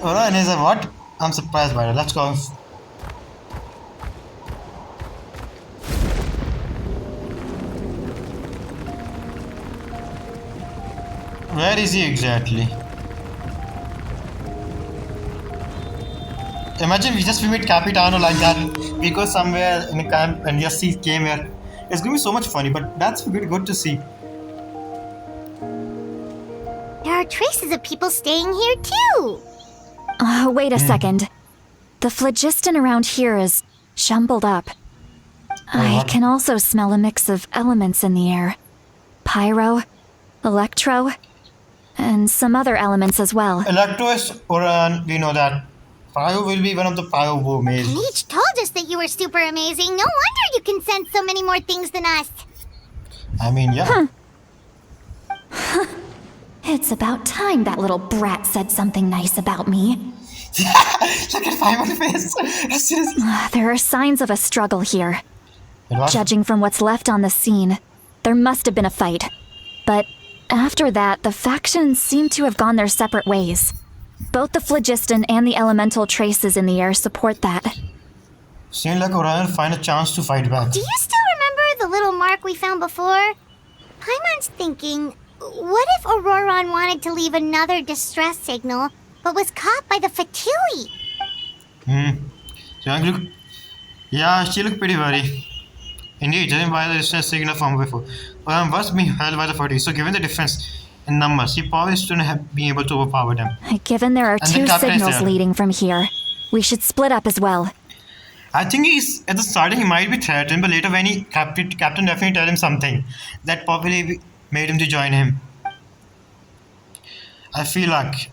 Auroron is a what? I'm surprised by it. Let's go. Where is he exactly? Imagine we meet Capitano like that. We go somewhere in a camp and just see came here. It's gonna be so much funny, but that's good to see. There are traces of people staying here too. Wait a second. The phlogiston around here is jumbled up. I can also smell a mix of elements in the air. Pyro, electro, and some other elements as well. Electro is Auroron, we know that. Pyro will be one of the Pyro maze. Leech told us that you were super amazing. No wonder you can sense so many more things than us. I mean, yeah. It's about time that little brat said something nice about me. Look at Paimon's face. Seriously. There are signs of a struggle here. Wait, what? Judging from what's left on the scene, there must have been a fight. But after that, the factions seem to have gone their separate ways. Both the phlogiston and the elemental traces in the air support that. Seems like Auroron will find a chance to fight back. Do you still remember the little mark we found before? Paimon's thinking What if Auroron wanted to leave another distress signal, but was caught by the Fatui? So look, yeah, she looked pretty worried. Indeed, judging by the distress signal from before, was being held by the 40. So given the difference in numbers, he probably shouldn't have been able to overpower them. Given there are And the two captain is signals there. leading from here, we should split up as well. I think he's at the starting he might be threatened, but later when he captain definitely tell him something that probably made him to join him. I feel like.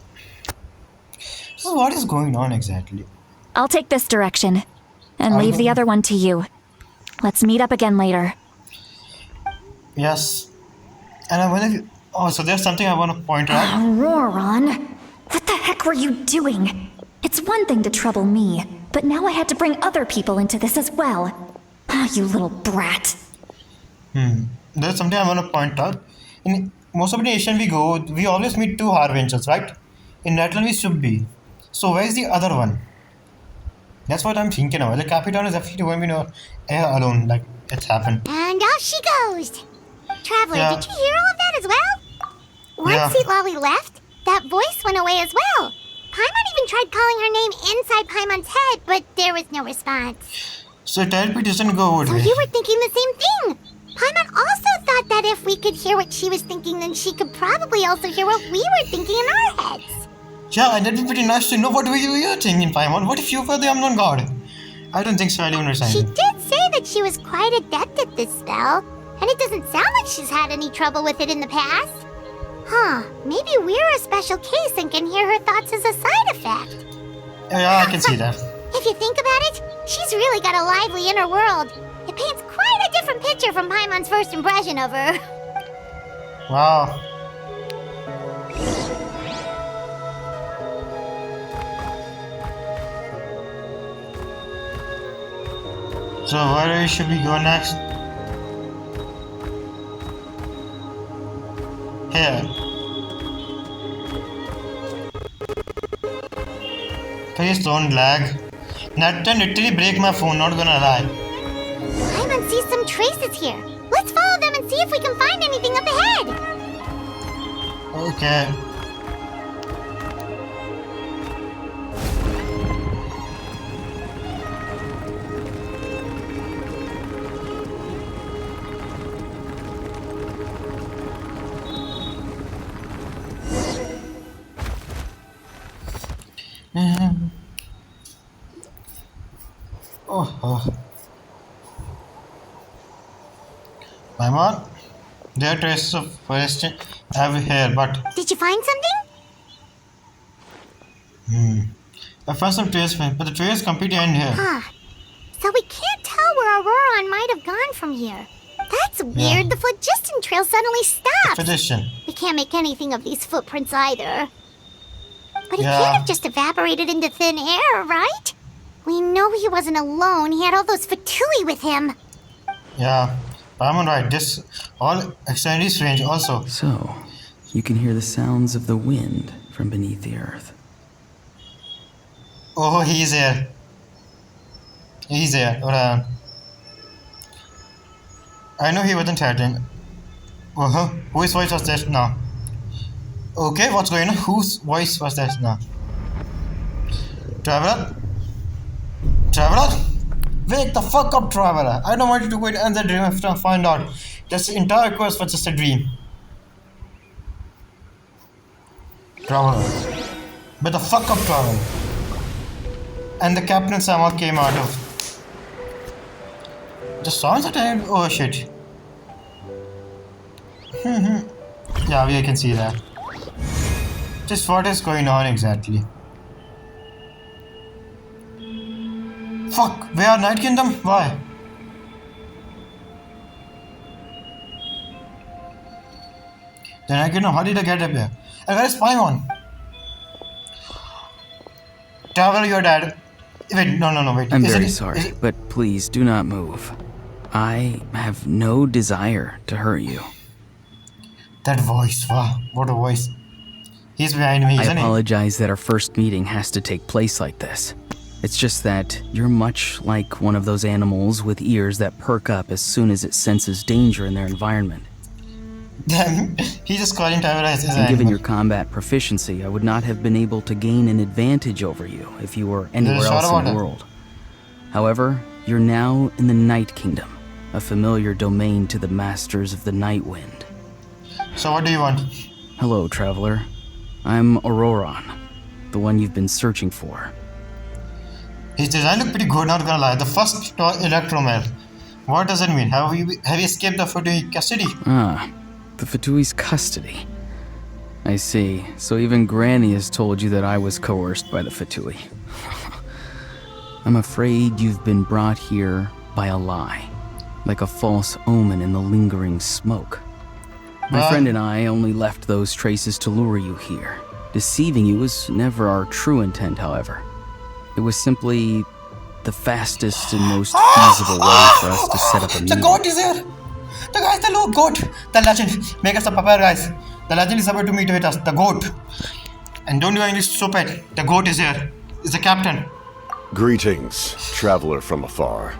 So what is going on exactly? I'll take this direction, and leave the other one to you. Let's meet up again later. Yes. And I wonder if. Oh, so there's something I want to point out. Auroron, what the heck were you doing? It's one thing to trouble me, but now I had to bring other people into this as well. Ah, you little brat. There's something I want to point out. In most of the nation we go, we always meet two harbingers, right? In Natlan we should be. So where's the other one? That's what I'm thinking of. The Capitan is definitely going to be alone, like it's happened. And off she goes. Traveler, Yeah. did you hear all of that as well? Once Yeah. Lolly left, that voice went away as well. Paimon even tried calling her name inside Paimon's head, but there was no response. So therapy doesn't go over So there. you were thinking the same thing. Paimon also thought that if we could hear what she was thinking, then she could probably also hear what we were thinking in our heads. Yeah, and that'd be pretty nice to know what were you thinking, Paimon. What if you were the unknown god? I don't think so, I'll even resign. She did say that she was quite adept at this spell, and it doesn't sound like she's had any trouble with it in the past. Huh, maybe we're a special case and can hear her thoughts as a side effect. Yeah, I can see that. If you think about it, she's really got a lively inner world. It paints quite a different picture from Paimon's first impression of her. Wow. So where should we go next? Here. Please don't lag. Natlan literally break my phone, not gonna lie. Paimon sees some traces here. Let's follow them and see if we can find anything up ahead. Okay. Oh. Paimon, there are traces of forest over here, but Did you find something? I found some trails, but the trails completely end here. Huh. So we can't tell where Auroron might have gone from here. That's weird. Yeah. The phlogiston trail suddenly stopped. Physician. We can't make anything of these footprints either. But he Yeah. can't have just evaporated into thin air, right? We know he wasn't alone. He had all those Fatui with him. Yeah, Paimon right. This all extremely strange. Also, So, you can hear the sounds of the wind from beneath the earth. oh, he's here. He's here. I know he wasn't threatening. Whose voice was that now? Okay, what's going on? Whose voice was that now? Traveler? Traveler? Wake the fuck up, Traveler. I don't want you to wait and the dream after find out. This entire quest was just a dream. Traveler. Wake the fuck up, Traveler. And the captain somehow came out of. The sounds that I. Oh shit. Yeah, we can see that. Just what is going on exactly? Fuck, we are Night Kingdom? Why? The Night Kingdom, how did I get up here? And where is Paimon? Traveler, you're dead. Wait, no, wait. I'm Is very it- sorry, is it- but please do not move. I have no desire to hurt you. That voice, wow, what a voice. He's behind me, I isn't he? apologize that our first meeting has to take place like this. It's just that you're much like one of those animals with ears that perk up as soon as it senses danger in their environment. Damn, he's just calling Tyra as his And given animal. your combat proficiency, I would not have been able to gain an advantage over you if you were anywhere shot else of in the water. world. However, you're now in the Night Kingdom, a familiar domain to the masters of the Night Wind. So what do you want? Hello, traveler. I'm Auroron, the one you've been searching for. His design look pretty good, not gonna lie. The first electromel. What does it mean? Have you escaped the Fatui custody? Ah, the Fatui's custody. I see. So even Granny has told you that I was coerced by the Fatui. I'm afraid you've been brought here by a lie, like a false omen in the lingering smoke. My friend and I only left those traces to lure you here. Deceiving you was never our true intent, however. It was simply the fastest and most feasible way for us to set up a The meeting. goat is here! The guy's the goat! The legend! Make us a prepare, guys. The legend is about to meet with us. The goat. And don't do anything stupid. The goat is here. Is the captain. Greetings, traveler from afar.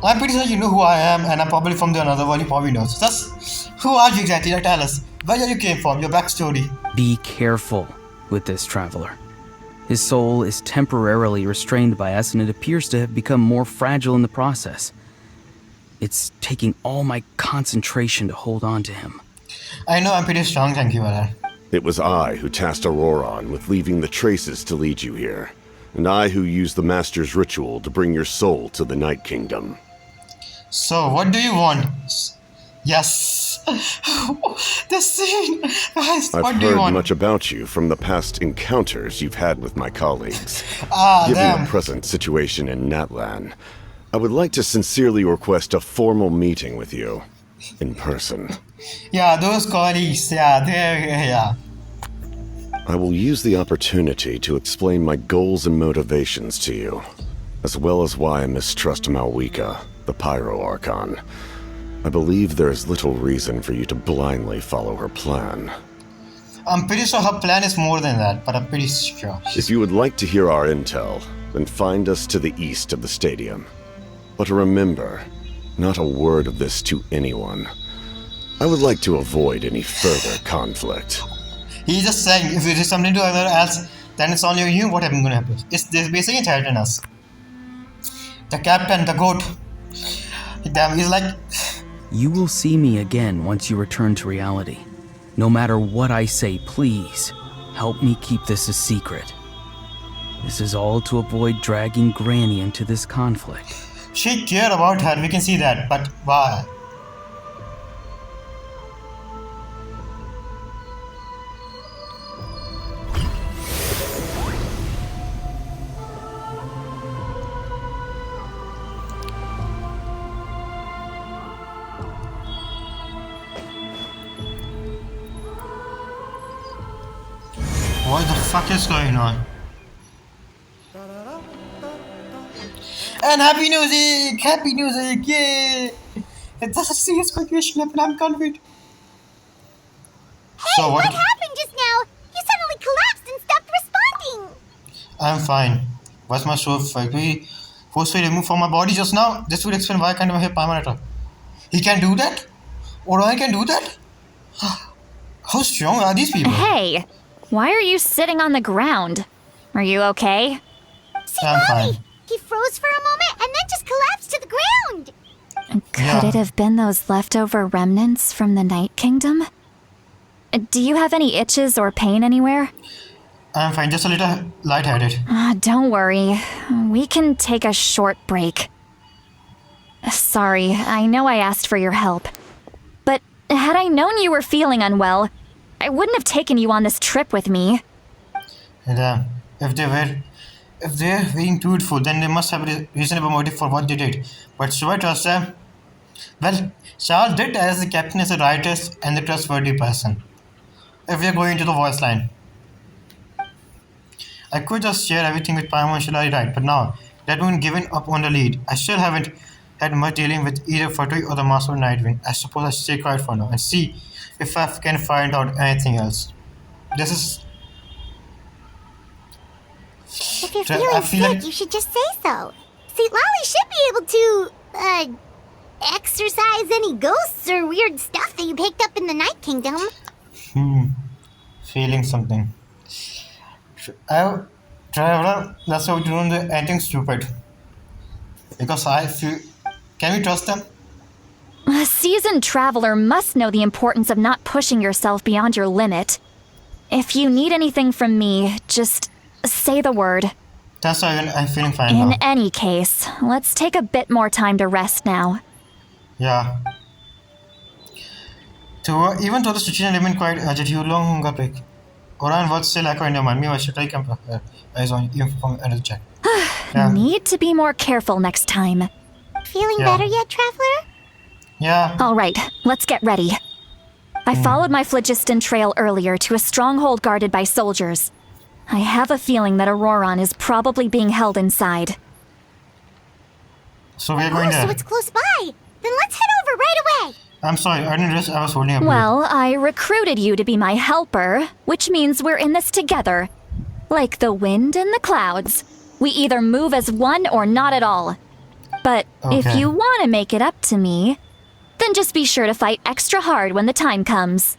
I'm pretty sure you know who I am, and I'm probably from the another world. You probably know. So just, who are you exactly? Like, tell us. Where you came from? Your backstory. Be careful with this traveler. His soul is temporarily restrained by us, and it appears to have become more fragile in the process. It's taking all my concentration to hold on to him. I know I'm pretty strong, thank you for that. It was I who tasked Auroron with leaving the traces to lead you here, and I who used the Master's ritual to bring your soul to the Night Kingdom. So, what do you want? Yes. The scene. Guys, what I've do you heard want? much about you from the past encounters you've had with my colleagues. Given Damn. the present situation in Natlan, I would like to sincerely request a formal meeting with you, in person. Yeah, those colleagues. Yeah, yeah. I will use the opportunity to explain my goals and motivations to you, as well as why I mistrust Malwika, the Pyro Archon. I believe there is little reason for you to blindly follow her plan. I'm pretty sure her plan is more than that, but I'm pretty sure. If you would like to hear our intel, then find us to the east of the stadium. But remember, not a word of this to anyone. I would like to avoid any further conflict. He's just saying, if it is something to other else, then it's only you. What happened gonna happen? They're basically threatening us. The captain, the goat. Damn, he's like. You will see me again once you return to reality. No matter what I say, please, help me keep this a secret. This is all to avoid dragging Granny into this conflict. She cared about her, we can see that, but why? What the fuck is going on? And happy music! Happy music! Yay! It's a serious situation and I'm confident. Hey, what happened just now? You suddenly collapsed and stopped responding. I'm fine. What's my soul factory? Forcefully removed from my body just now? This would explain why I can't hit Parmanator. He can do that? Or I can do that? How strong are these people? Hey, why are you sitting on the ground? Are you okay? See, I'm Mommy, fine. he froze for a moment and then just collapsed to the ground. Could Yeah. it have been those leftover remnants from the Night Kingdom? Do you have any itches or pain anywhere? I'm fine, just a little lightheaded. Don't worry. We can take a short break. Sorry, I know I asked for your help. But had I known you were feeling unwell, I wouldn't have taken you on this trip with me. And if they're being truthful, then they must have a reasonable motive for what they did. But should I trust them? Well, Charles did as the captain is a righteous and a trustworthy person. If we're going to the voice line. I could just share everything with Paimon Shilari, right? But now, that one given up on the lead. I still haven't had much dealing with either Fatui or the Master of Nightwing. I suppose I should stay quiet for now and see if I can find out anything else. This is... If you're I feeling feel sick, like- you should just say so. See, Lolly should be able to, exorcise any ghosts or weird stuff that you picked up in the Night Kingdom. Feeling something. Traveler, let's hope you don't do anything stupid. Because I feel. Can we trust them? A seasoned traveler must know the importance of not pushing yourself beyond your limit. If you need anything from me, just say the word. That's why I'm feeling fine In now. any case, let's take a bit more time to rest now. Yeah. Even though the situation remained quite urgent, you long break. Oran was still echoing in mind. Me, I should take him. Eyes on you from another check. Yeah. Need to be more careful next time. Feeling Yeah. better yet, Traveler? Yeah. All right, let's get ready. I followed my phlogiston trail earlier to a stronghold guarded by soldiers. I have a feeling that Auroron is probably being held inside. So we're going So there. it's close by. Then let's head over right away. I'm sorry, I didn't realize I was holding up. Well, I recruited you to be my helper, which means we're in this together. Like the wind and the clouds. We either move as one or not at all. But if Okay. you want to make it up to me, then just be sure to fight extra hard when the time comes.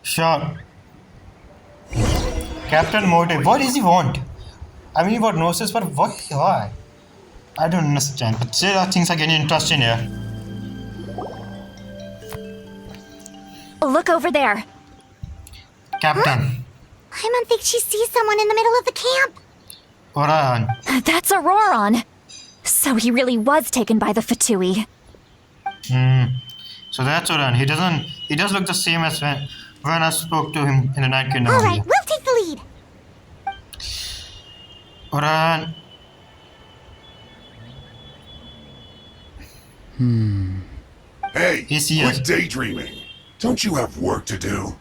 Sure. Captain Motive, what does he want? I mean, what gnosis, but what? Why? I don't understand. But still, things are getting interesting here. Look over there. Captain. Paimon thinks she sees someone in the middle of the camp. Oran. That's Auroron. So he really was taken by the Fatui. So that's Oran. He does look the same as when I spoke to him in the Night Kingdom. All right, we'll take the lead. Oran. Hey, Yes, he is. quit daydreaming. Don't you have work to do?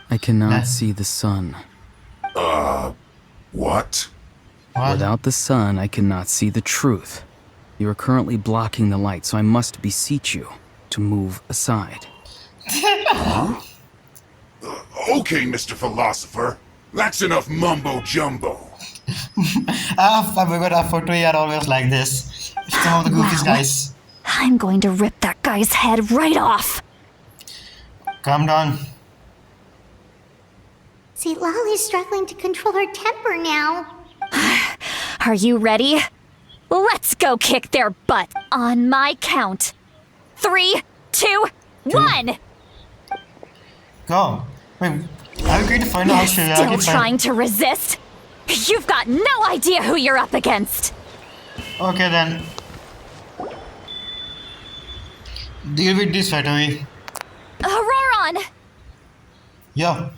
I cannot Nah. see the sun. What? What? Without the sun, I cannot see the truth. You are currently blocking the light, so I must beseech you to move aside. Okay, Mr. Philosopher. That's enough mumbo jumbo. I forgot our photo are always like this. Some of the goofiest Wow. guys. I'm going to rip that guy's head right off. Calm down. See, Lolly's struggling to control her temper now. Are you ready? Let's go kick their butt on my count. 3, 2, 1. Go. Wait, are we going to find out how Still Shiraki trying to resist? You've got no idea who you're up against. Okay then. Deal with this right away. Auroron! Yeah.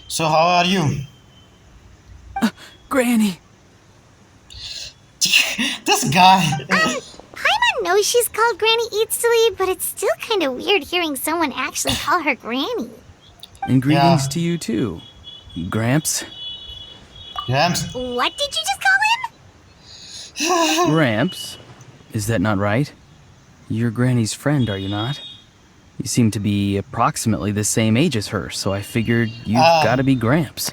So how are you? Granny! This guy. Paimon knows she's called Granny Eats to Lead, but it's still kind of weird hearing someone actually call her Granny. And greetings Yeah. to you too, Gramps. Rams. What did you just call him? Gramps? Is that not right? You're Granny's friend, are you not? You seem to be approximately the same age as her, so I figured you've gotta be Gramps.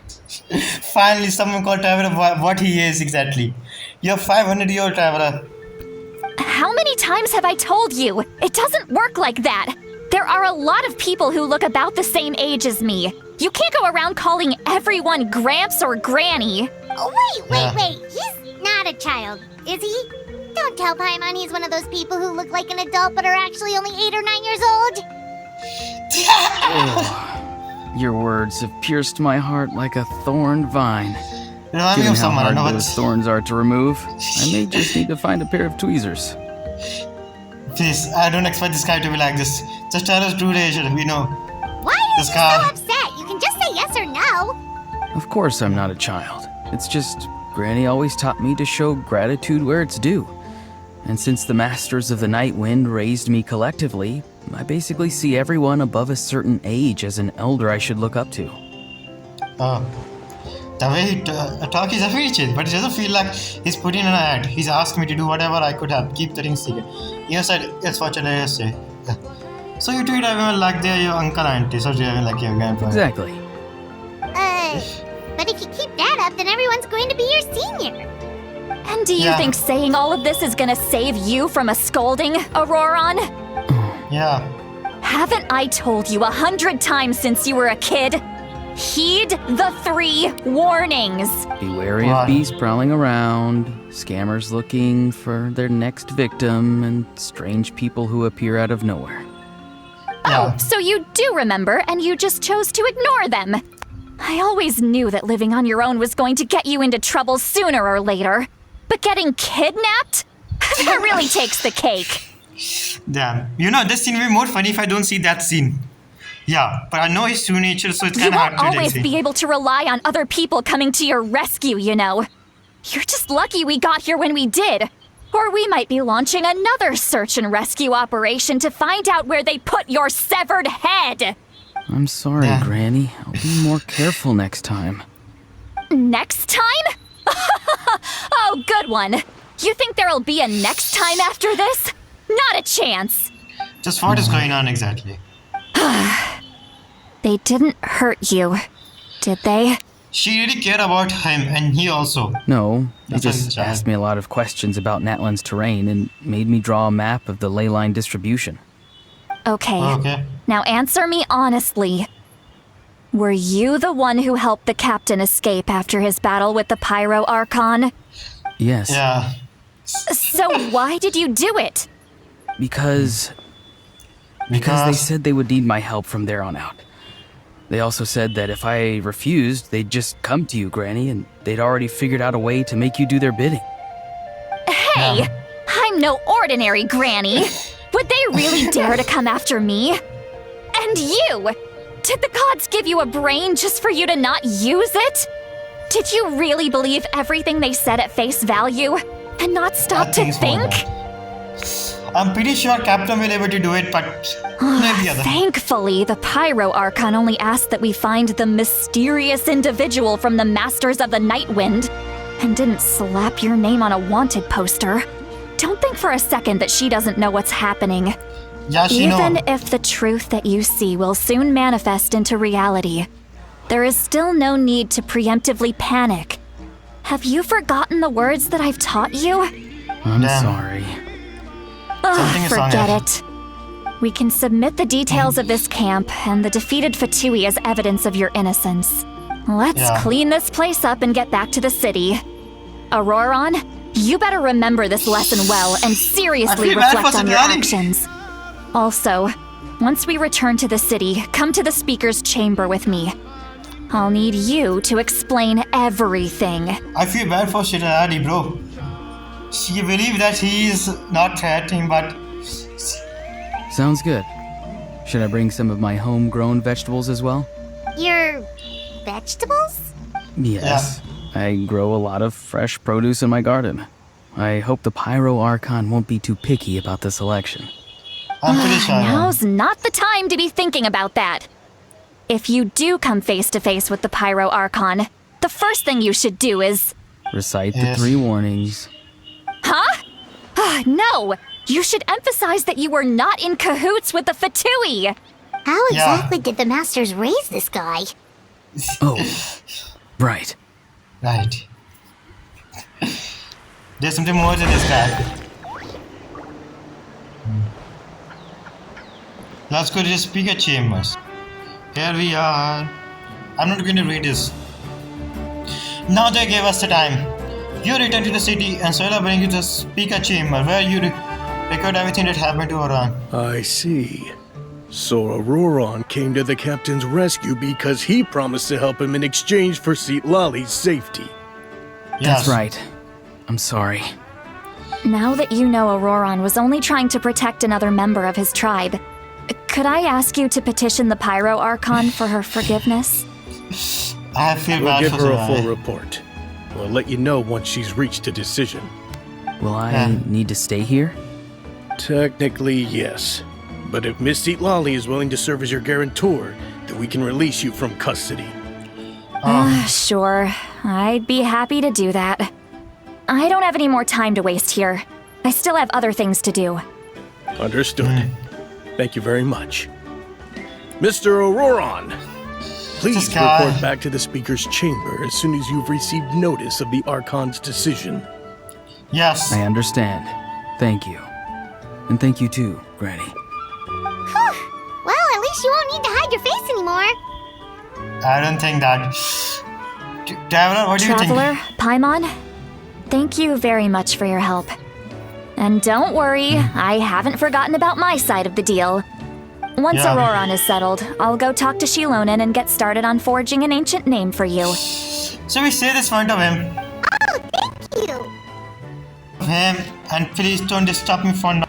Finally, someone called Traveler what he is exactly. You're 500-year-old Traveler. How many times have I told you? It doesn't work like that. There are a lot of people who look about the same age as me. You can't go around calling everyone Gramps or Granny. Oh, wait. He's not a child, is he? Don't tell Paimon he's one of those people who look like an adult but are actually only 8 or 9 years old. Your words have pierced my heart like a thorn vine. Remind me Given of how someone. I hard know those what. thorns are to remove, I may just need to find a pair of tweezers. Please, I don't expect this guy to be like this. Just tell us true age. We know. Why are This you guy. so upset? You can just say yes or no. Of course I'm not a child. It's just Granny always taught me to show gratitude where it's due. And since the Masters of the Night Wind raised me collectively, I basically see everyone above a certain age as an elder I should look up to. Oh. The way he talks is a very chill, but it doesn't feel like he's putting in an ad. He's asked me to do whatever I could help. Keep the ring secret. He said, it's what I say. Yeah. So you treat everyone like they're your uncle and auntie, so you're like your grandpa. Exactly. But if you keep that up, then everyone's going to be your senior. And And do you think saying all of this is gonna save you from a scolding, Auroron? Yeah. Haven't I told you 100 times since you were a kid? Heed the 3 warnings. Be wary of beasts prowling around, scammers looking for their next victim, and strange people who appear out of nowhere. Oh, so you do remember, and you just chose to ignore them. I always knew that living on your own was going to get you into trouble sooner or later. But getting kidnapped? That really takes the cake. Damn. You know, this scene will be more funny if I don't see that scene. Yeah, but I know his true nature, so it's kind You of hard won't to always see. be able to rely on other people coming to your rescue, you know. You're just lucky we got here when we did. Or we might be launching another search and rescue operation to find out where they put your severed head. I'm sorry, Granny. I'll be more careful next time. Next time? Oh, good one. You think there'll be a next time after this? Not a chance. Just what is going on exactly? They didn't hurt you, did they? She really cared about him, and he also. No, they That's just a child. asked me a lot of questions about Natlan's terrain and made me draw a map of the ley line distribution. Okay. Okay. Now answer me honestly. Were you the one who helped the captain escape after his battle with the Pyro Archon? Yes. Yeah. So why did you do it? Because they said they would need my help from there on out. They also said that if I refused, they'd just come to you, Granny, and they'd already figured out a way to make you do their bidding. Hey, I'm no ordinary Granny. Would they really dare to come after me? And you! Did the gods give you a brain just for you to not use it? Did you really believe everything they said at face value and not stop to think? I'm pretty sure Captain will be able to do it, but maybe other. Thankfully, the Pyro Archon only asked that we find the mysterious individual from the Masters of the Night Wind and didn't slap your name on a wanted poster. Don't think for a second that she doesn't know what's happening. Yeah, she Even know. if the truth that you see will soon manifest into reality, there is still no need to preemptively panic. Have you forgotten the words that I've taught you? I'm Damn. sorry. Something is wrong Forget here. it. We can submit the details of this camp and the defeated Fatui as evidence of your innocence. Let's clean this place up and get back to the city. Auroron, you better remember this lesson well and seriously I feel bad reflect for on your Cincinnati. actions. Also, once we return to the city, come to the speaker's chamber with me. I'll need you to explain everything. I feel bad for Cincinnati, bro. She believed that he is not threatening, but Sounds good. Should I bring some of my homegrown vegetables as well? Your vegetables? Yes. I grow a lot of fresh produce in my garden. I hope the Pyro Archon won't be too picky about the selection. I'm pretty sure. Now's not the time to be thinking about that. If you do come face to face with the Pyro Archon, the first thing you should do is... Recite the Yes. 3 warnings. Huh? No! You should emphasize that you were not in cahoots with the Fatui! How exactly did the masters raise this guy? Oh, right. Right. There's something more to this guy. Let's go to the speaker chambers. Here we are. I'm not going to read this. Now they gave us the time. You return to the city and so I'll bring you to the speaker chamber where you record everything that happened to Oran. I see. So Auroron came to the captain's rescue because he promised to help him in exchange for Citlali's safety. That's right. I'm sorry. Now that you know Auroron was only trying to protect another member of his tribe, could I ask you to petition the Pyro Archon for her forgiveness? I feel We'll bad give for her a Sarai. full report. We'll let you know once she's reached a decision. Will I need to stay here? Technically, yes. But if Miss Citlali is willing to serve as your guarantor, then we can release you from custody. Sure, I'd be happy to do that. I don't have any more time to waste here. I still have other things to do. Understood. Thank you very much. Mr. Auroron, please This guy. report back to the speaker's chamber as soon as you've received notice of the Archon's decision. Yes. I understand. Thank you. And thank you too, Granny. Whew. Well, at least you won't need to hide your face anymore. I don't think that. Traveler, what do you think? Traveler, Paimon, thank you very much for your help. And don't worry, I haven't forgotten about my side of the deal. Once Yeah. Auroron is settled, I'll go talk to Shilonen and get started on forging an ancient name for you. So we say this in front of him. Oh, thank you. Him, and please don't disturb me for now.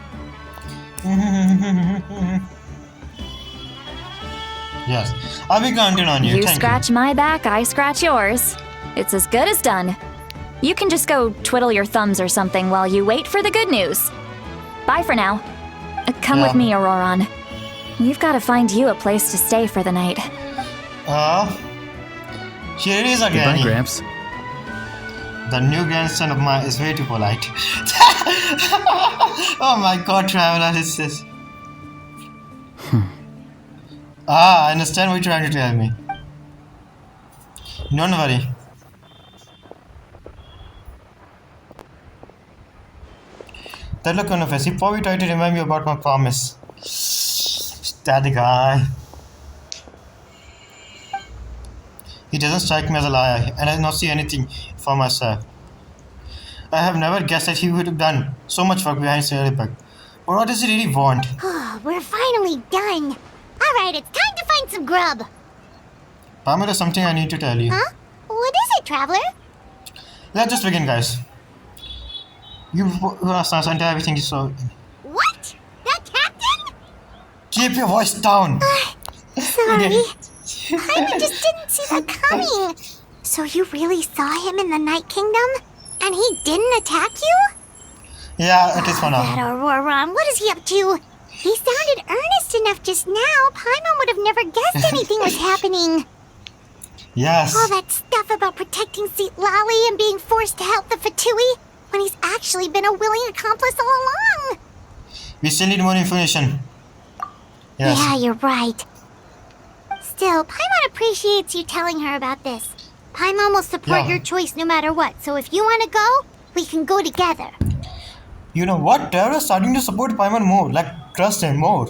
Yes, I'll be counting on you. You Thank scratch my back, I scratch yours. It's as good as done. You can just go twiddle your thumbs or something while you wait for the good news. Bye for now. Come Yeah. with me, Auroron. We've got to find you a place to stay for the night. Here it is again. Goodbye, Gramps. The new grandson of mine is way too polite. Oh my god, Traveler, is this? I understand what you're trying to tell me. Don't worry. That look on her face. He probably tried to remind me about my promise. That the guy. He doesn't strike me as a liar, and I do not see anything for myself. I have never guessed that he would have done so much work behind Sailorback. But what does he really want? We're finally done. Alright, it's time to find some grub. Pamela, there's something I need to tell you. Huh? What is it, Traveler? Let's just begin, guys. You sent everything you saw. What? That captain? Keep your voice down. Sorry. I just didn't see that coming. So you really saw him in the Night Kingdom? And he didn't attack you? Yeah, it is for That now. Auroron, what is he up to? He sounded earnest enough just now. Paimon would have never guessed anything was happening. Yes. All that stuff about protecting Seat Lally and being forced to help the Fatui when he's actually been a willing accomplice all along. We still need more information. Yes. Yeah, you're right. Still, Paimon appreciates you telling her about this. Paimon will support Yeah. your choice no matter what, so if you want to go, we can go together. You know what? Terra is starting to support Paimon more. Like, trust him more.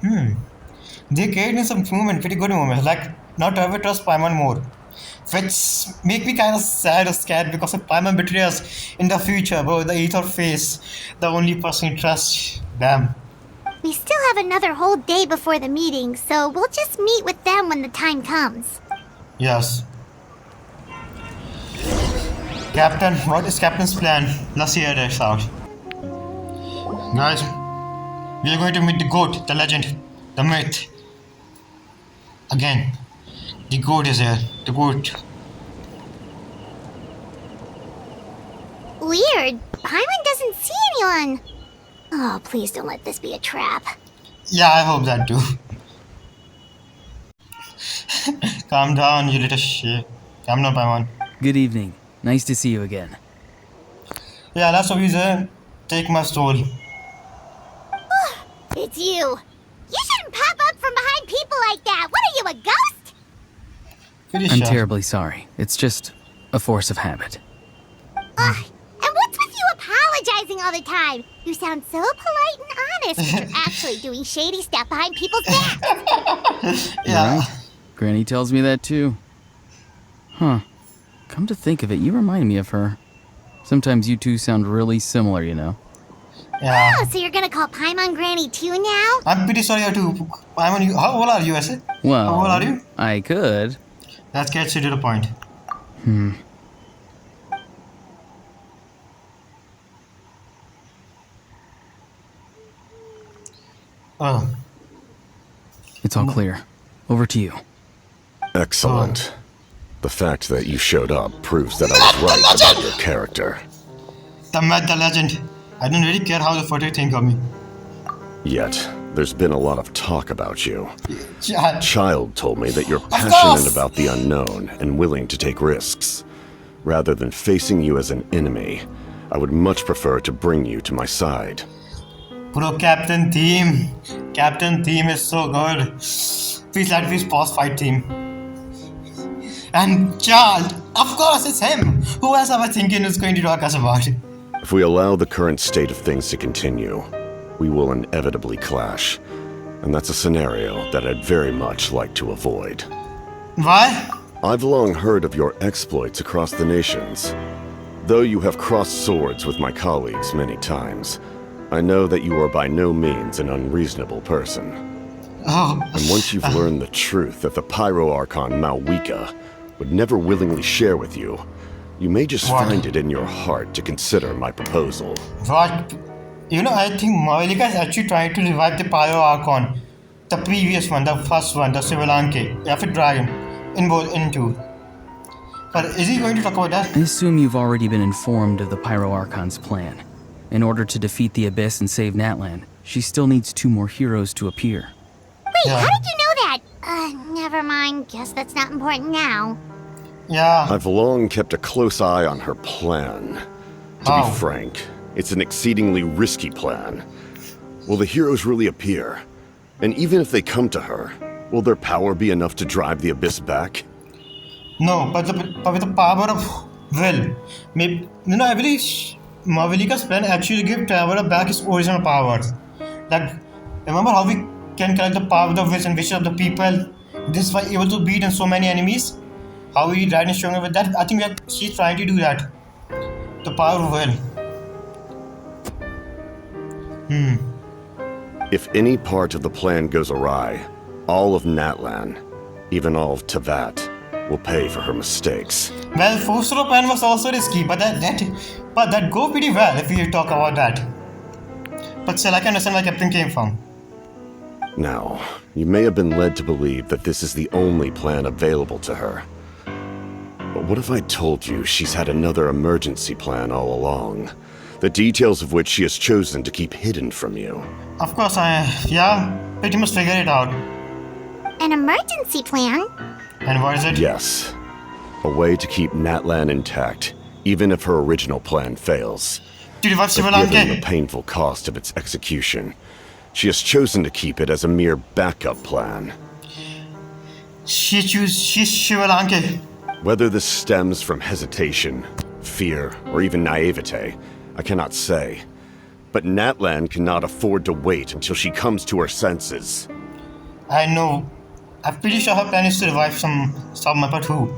They created in some movement, pretty good moments. Like, now Terra trusts Paimon more. Which make me kind of sad or scared because if Paimon betrays us in the future, bro, the Ether face, the only person who trusts them. We still have another whole day before the meeting, so we'll just meet with them when the time comes. Yes. Captain, what is Captain's plan? Let's hear this out. Guys, we are going to meet the goat, the legend, the myth. Again, the goat is here. The goat. Weird. Paimon doesn't see anyone. Oh, please don't let this be a trap. Yeah, I hope that too. Calm down, you little shit. Calm down, Paimon. Good evening. Nice to see you again. Yeah, that's what we say. Take my story. It's you. You shouldn't pop up from behind people like that. What are you, a ghost? Pretty I'm sure. terribly sorry. It's just a force of habit. Ugh. And what's with you apologizing all the time? You sound so polite and honest, but you're actually doing shady stuff behind people's backs. You're right. Granny tells me that too. Huh. Come to think of it, you remind me of her. Sometimes you two sound really similar, you know. Yeah. Oh, so you're gonna call Paimon Granny too now? I'm pretty sorry too. Paimon, how old are you, I said? Well, How old are you? I could. That gets you to the point. Oh. It's all clear. Over to you. Excellent. The fact that you showed up proves that I was right about your character. The myth, the legend. I don't really care how the photo think of me. Yet, there's been a lot of talk about you. Yeah. Child told me that you're course. passionate about the unknown and willing to take risks. Rather than facing you as an enemy, I would much prefer to bring you to my side. Bro, Captain Theme. Captain Theme is so good. Please let me pause fight team. And Child, of course it's him. Who else I was thinking is going to talk us about it? If we allow the current state of things to continue, we will inevitably clash. And that's a scenario that I'd very much like to avoid. Why? I've long heard of your exploits across the nations. Though you have crossed swords with my colleagues many times, I know that you are by no means an unreasonable person. Oh. And once you've learned the truth that the Pyro Archon Malwika would never willingly share with you, you may just find it in your heart to consider my proposal. What? You know, I think Malwika is actually trying to revive the Pyro Archon. The previous one, the first one, the Sivalanke, Yaphet Dragon, in two. But is he going to talk about that? I assume you've already been informed of the Pyro Archon's plan. In order to defeat the Abyss and save Natlan, she still needs 2 more heroes to appear. Wait, how did you know that? Never mind. Guess that's not important now. Yeah. I've long kept a close eye on her plan. To be frank, it's an exceedingly risky plan. Will the heroes really appear? And even if they come to her, will their power be enough to drive the Abyss back? No, but with the power of will. Maybe, you know, I believe Malwika's plan actually give Traveler back his original powers. Like, remember how we can collect the power of the wills and wishes of the people? This was able to beat in so many enemies. How we died and stronger with that? I think she's trying to do that. The power of will. If any part of the plan goes awry, all of Natlan, even all of Tevat, will pay for her mistakes. Well, Fostro plan was also risky, but that go pretty well if we talk about that. But still, I can understand where Captain came from. Now, you may have been led to believe that this is the only plan available to her. But what if I told you she's had another emergency plan all along, the details of which she has chosen to keep hidden from you? Of course, pretty much figure it out. An emergency plan? And what is it? Yes. A way to keep Natlan intact, even if her original plan fails. But given the painful cost of its execution, she has chosen to keep it as a mere backup plan. She's Shivalanke. Whether this stems from hesitation, fear, or even naivete, I cannot say. But Natlan cannot afford to wait until she comes to her senses. I know. I'm pretty sure her plan is to revive some but who?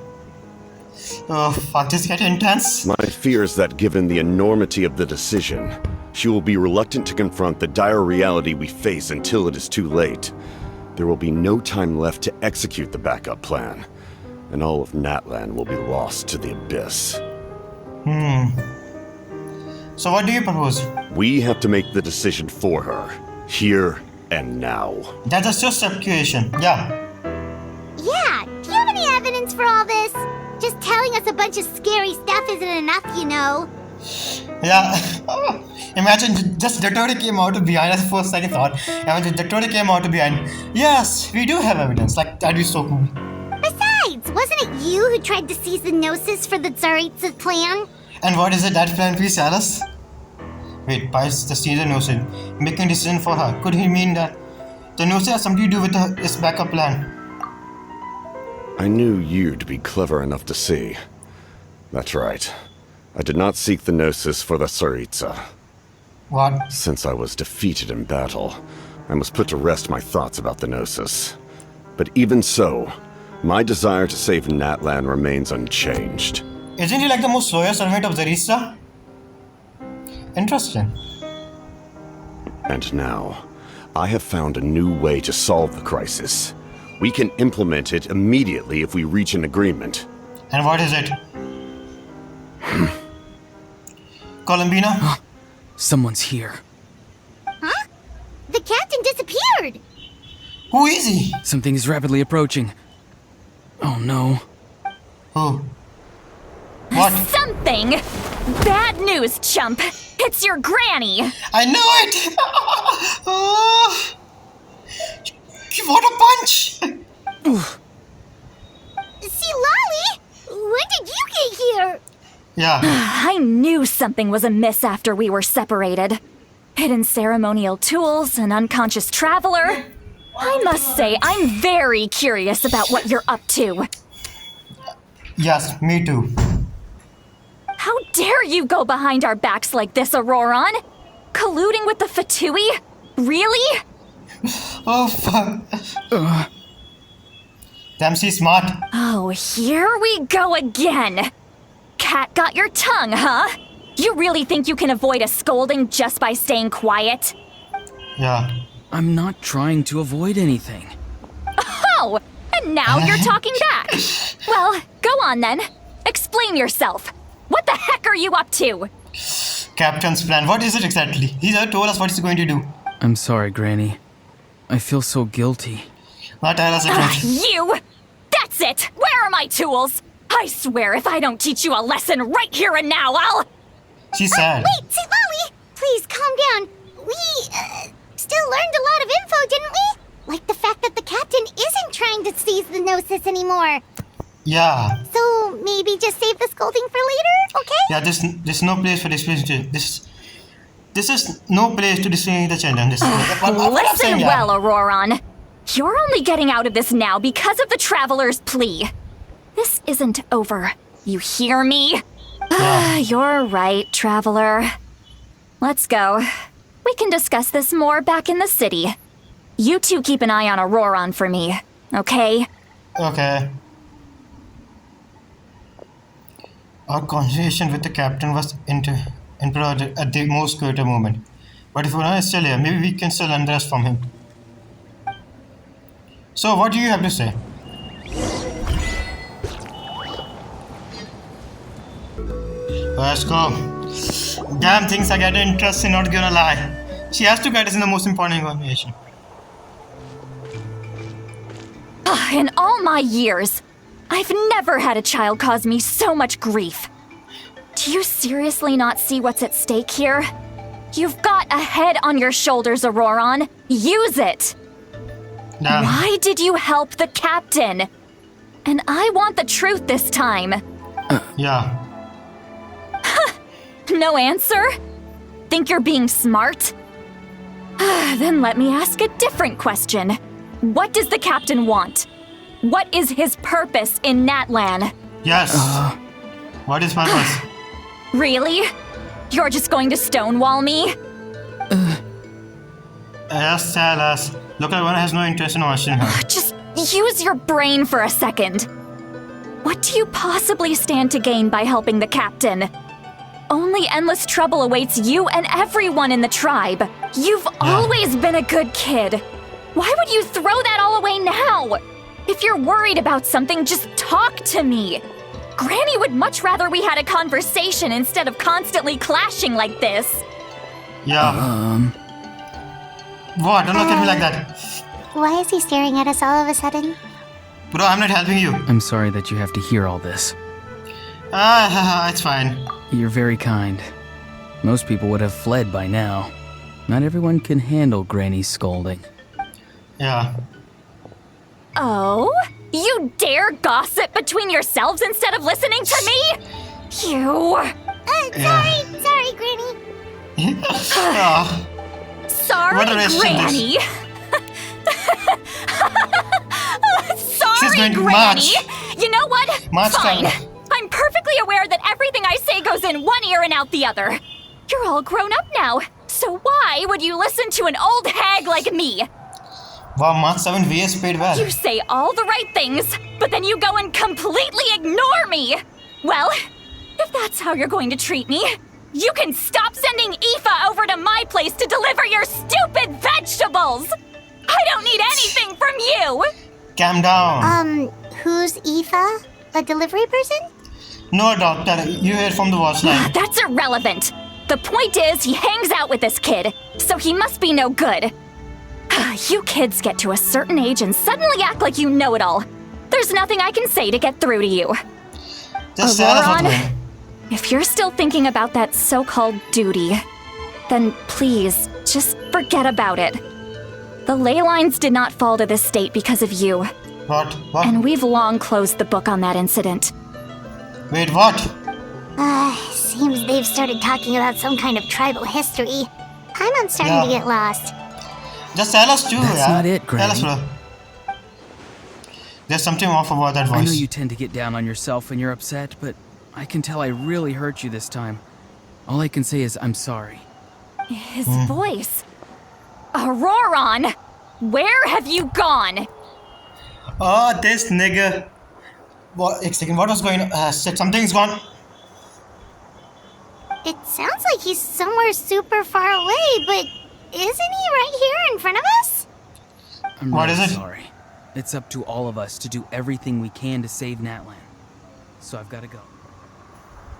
Oh, fuck, this is getting intense. My fear is that given the enormity of the decision, she will be reluctant to confront the dire reality we face until it is too late. There will be no time left to execute the backup plan, and all of Natlan will be lost to the Abyss. So what do you propose? We have to make the decision for her, here and now. That's just speculation, yeah. Yeah, do you have any evidence for all this? Just telling us a bunch of scary stuff isn't enough, you know. Yeah. Imagine just Dottore came out of behind. That's the first second thought. Imagine Dottore came out of behind. Yes, we do have evidence. Like, that'd be so cool. Besides, wasn't it you who tried to seize the Gnosis for the Tsaritsa plan? And what is it that plan, please tell us? Wait, Pies, the Caesar Gnosis, making a decision for her. Could he mean that the Gnosis has something to do with his backup plan? I knew you'd be clever enough to see. That's right. I did not seek the Gnosis for the Tsaritsa. What? Since I was defeated in battle, I must put to rest my thoughts about the Gnosis. But even so, my desire to save Natlan remains unchanged. Isn't he like the most loyal servant of Zarista? Interesting. And now, I have found a new way to solve the crisis. We can implement it immediately if we reach an agreement. And what is it? Columbina? Someone's here. Huh? The captain disappeared! Who is he? Something is rapidly approaching. Oh no. Who? What? Something! Bad news, chump! It's your granny! I know it! Oh, what a punch! See, Lolly? When did you get here? Yeah. I knew something was amiss after we were separated. Hidden ceremonial tools, an unconscious traveler. I must say, I'm very curious about what you're up to. Yes, me too. How dare you go behind our backs like this, Auroron? Colluding with the Fatui? Really? Oh, fuck. Damn, she's smart. Oh, here we go again. Cat got your tongue, huh? You really think you can avoid a scolding just by staying quiet? Yeah. I'm not trying to avoid anything. Oh, and now you're talking back. Well, go on then. Explain yourself. What the heck are you up to? Captain's plan. What is it exactly? He's told us what he's going to do. I'm sorry, Granny. I feel so guilty. Not tell us it. You! That's it! Where are my tools? I swear if I don't teach you a lesson right here and now, I'll... She's sad. Wait, see, Lolly! Please, calm down. We, still learned a lot of info, didn't we? Like the fact that the captain isn't trying to seize the Gnosis anymore. Yeah. So, maybe just save the scolding for later, okay? Yeah, there's no place for discipline. This is no place to discipline the children. Listen well, Auroron. You're only getting out of this now because of the Traveler's plea. This isn't over. You hear me? You're right, Traveler. Let's go. We can discuss this more back in the city. You two keep an eye on Auroron for me, okay? Okay. Our conversation with the captain was interrupted at the most critical moment. But if Auroron is still here, maybe we can still learn the rest from him. So, what do you have to say? Let's go. Damn, things are getting interesting, not gonna lie. She has to get us in the most important information. In all my years, I've never had a child cause me so much grief. Do you seriously not see what's at stake here? You've got a head on your shoulders, Auroron. Use it! Damn. Why did you help the captain? And I want the truth this time. Yeah. No answer? Think you're being smart? Then let me ask a different question. What does the captain want? What is his purpose in Natlan? Yes. What is purpose? Really? You're just going to stonewall me? Yes, tell us. Look, everyone has no interest in watching her. Just use your brain for a second. What do you possibly stand to gain by helping the captain? Only endless trouble awaits you and everyone in the tribe. You've always been a good kid. Why would you throw that all away now? If you're worried about something, just talk to me. Granny would much rather we had a conversation instead of constantly clashing like this. Yeah. What? Don't look at me like that. Why is he staring at us all of a sudden? Bro, I'm not helping you. I'm sorry that you have to hear all this. It's fine. You're very kind. Most people would have fled by now. Not everyone can handle Granny's scolding. Yeah. Oh? You dare gossip between yourselves instead of listening to me? You... Sorry, Granny. Sorry, What a rest in Granny. Sorry, going to Granny. march. You know what? March Fine. time. I'm perfectly aware that everything I say goes in one ear and out the other. You're all grown up now, so why would you listen to an old hag like me? Wow, March 7 VS paid well. You say all the right things, but then you go and completely ignore me. Well, if that's how you're going to treat me, you can stop sending Aoife over to my place to deliver your stupid vegetables. I don't need anything from you. Calm down. Who's Aoife? A delivery person? No, doctor. You heard from the watchline. That's irrelevant. The point is, he hangs out with this kid, so he must be no good. You kids get to a certain age and suddenly act like you know it all. There's nothing I can say to get through to you. Just tell us what to Auroron, do. if you're still thinking about that so-called duty, then please, just forget about it. The ley lines did not fall to this state because of you, What? and we've long closed the book on that incident. Wait, what? Seems they've started talking about some kind of tribal history. I'm starting to get lost. Just tell us too, That's not it, Tell us, Granny. bro. There's something off about that voice. I know you tend to get down on yourself when you're upset, but I can tell I really hurt you this time. All I can say is I'm sorry. His voice. Auroron! Where have you gone? Oh, this nigga. What? A second, what was going on? Shit, something's gone. It sounds like he's somewhere super far away, but isn't he right here in front of us? I'm What really is it? sorry. It's up to all of us to do everything we can to save Natlan. So I've got to go.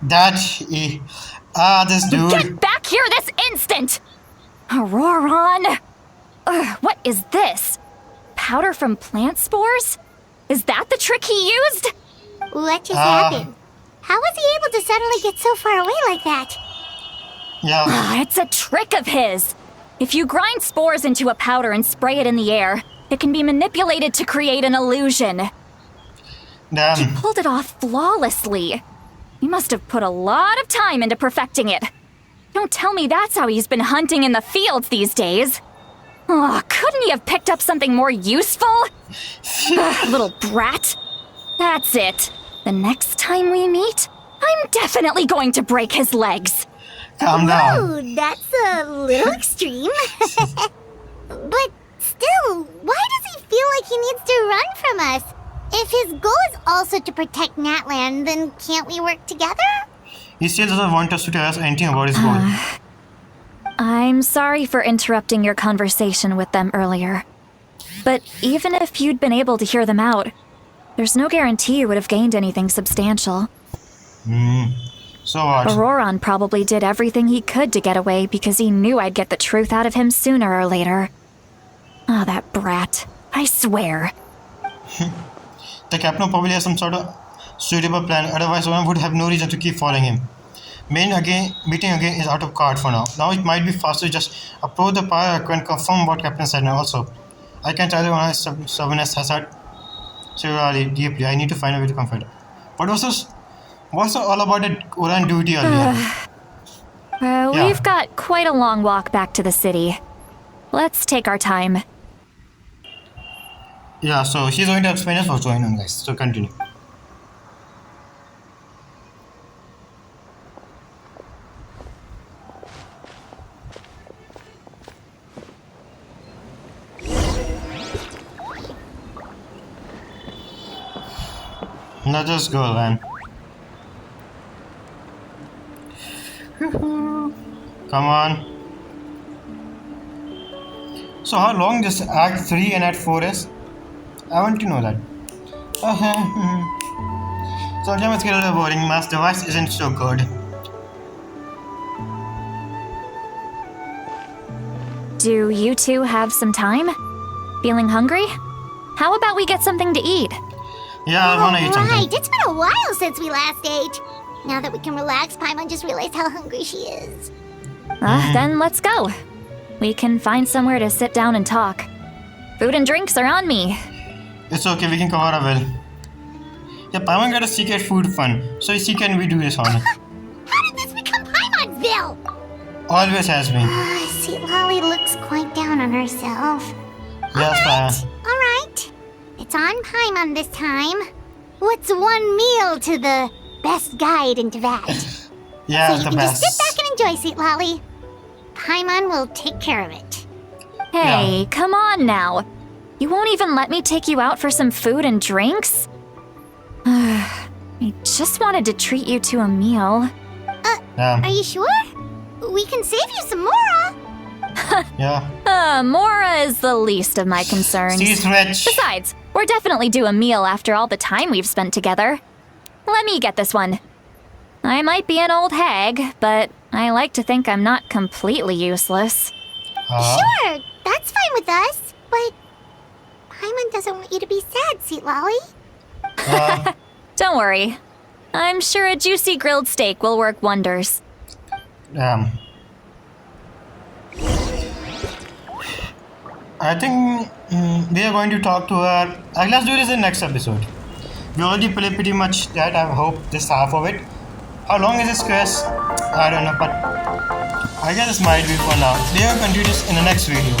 This dude. Get back here this instant! Auroron! Ugh, what is this? Powder from plant spores? Is that the trick he used? What just happened? How was he able to suddenly get so far away like that? Yeah. It's a trick of his. If you grind spores into a powder and spray it in the air, it can be manipulated to create an illusion. Damn. Pulled it off flawlessly. He must have put a lot of time into perfecting it. Don't tell me that's how he's been hunting in the fields these days. Oh, couldn't he have picked up something more useful? Little brat. That's it. The next time we meet, I'm definitely going to break his legs. Calm down. Oh, that's a little extreme. But still, why does he feel like he needs to run from us? If his goal is also to protect Natlan, then can't we work together? He still doesn't want us to tell us anything about his goal. I'm sorry for interrupting your conversation with them earlier. But even if you'd been able to hear them out, there's no guarantee you would have gained anything substantial. So what? Auroron probably did everything he could to get away because he knew I'd get the truth out of him sooner or later. Ah, that brat. I swear. The captain probably has some sort of suitable plan, otherwise one would have no reason to keep following him. Meeting again is out of card for now. Now it might be faster to just approach the pyre and confirm what Captain said. And also, I can tell you when his stubbornness has hurt severely deeply. I need to find a way to comfort her. What was this? What's all about that Uran duty earlier? Yeah. We've got quite a long walk back to the city. Let's take our time. Yeah, so she's going to explain us what's going on, guys. So continue. Let us go then. Come on. So how long this Act 3 and Act 4 is? I want to know that. Sometimes it's a little boring. Mass device isn't so good. Do you two have some time? Feeling hungry? How about we get something to eat? Yeah, I want to eat something. Right, it's been a while since we last ate. Now that we can relax, Paimon just realized how hungry she is. Then let's go. We can find somewhere to sit down and talk. Food and drinks are on me. It's okay, we can cover our bill. Yeah, Paimon got a secret food fund, so she can we do this on it. How did this become Paimonville? Always has been. See, Lolly looks quite down on herself. Yes, Paimon. Alright. It's on Paimon this time. What's one meal to the best guide into that? Yeah, So you the can best. just sit back and enjoy, Sweet Lolly. Paimon will take care of it. Hey, come on now. You won't even let me take you out for some food and drinks? I just wanted to treat you to a meal. Are you sure? We can save you some Mora. Yeah. Mora is the least of my concerns. She's rich. Besides, we're definitely due a meal after all the time we've spent together. Let me get this one. I might be an old hag, but I like to think I'm not completely useless. Sure, that's fine with us. But Paimon doesn't want you to be sad, Sweet Lolly. Don't worry. I'm sure a juicy grilled steak will work wonders. I think we are going to talk to her. Let's do this in the next episode. We already played pretty much that. I hope this half of it. How long is this quest? I don't know, but I guess this might be for now. We will continue this in the next video.